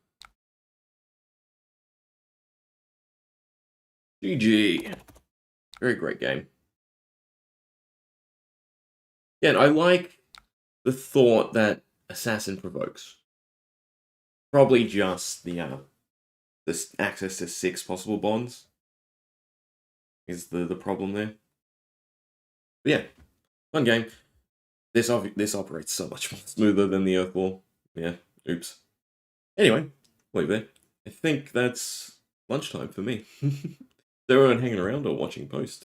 GG. Very great game. Yeah, and I like the thought that Assassin provokes. Probably just the this access to 6 possible bonds is the problem there. But yeah, fun game. This operates so much more smoother than the Earthwall. Yeah, oops. Anyway, leave there. I think that's lunchtime for me. Is everyone hanging around or watching post?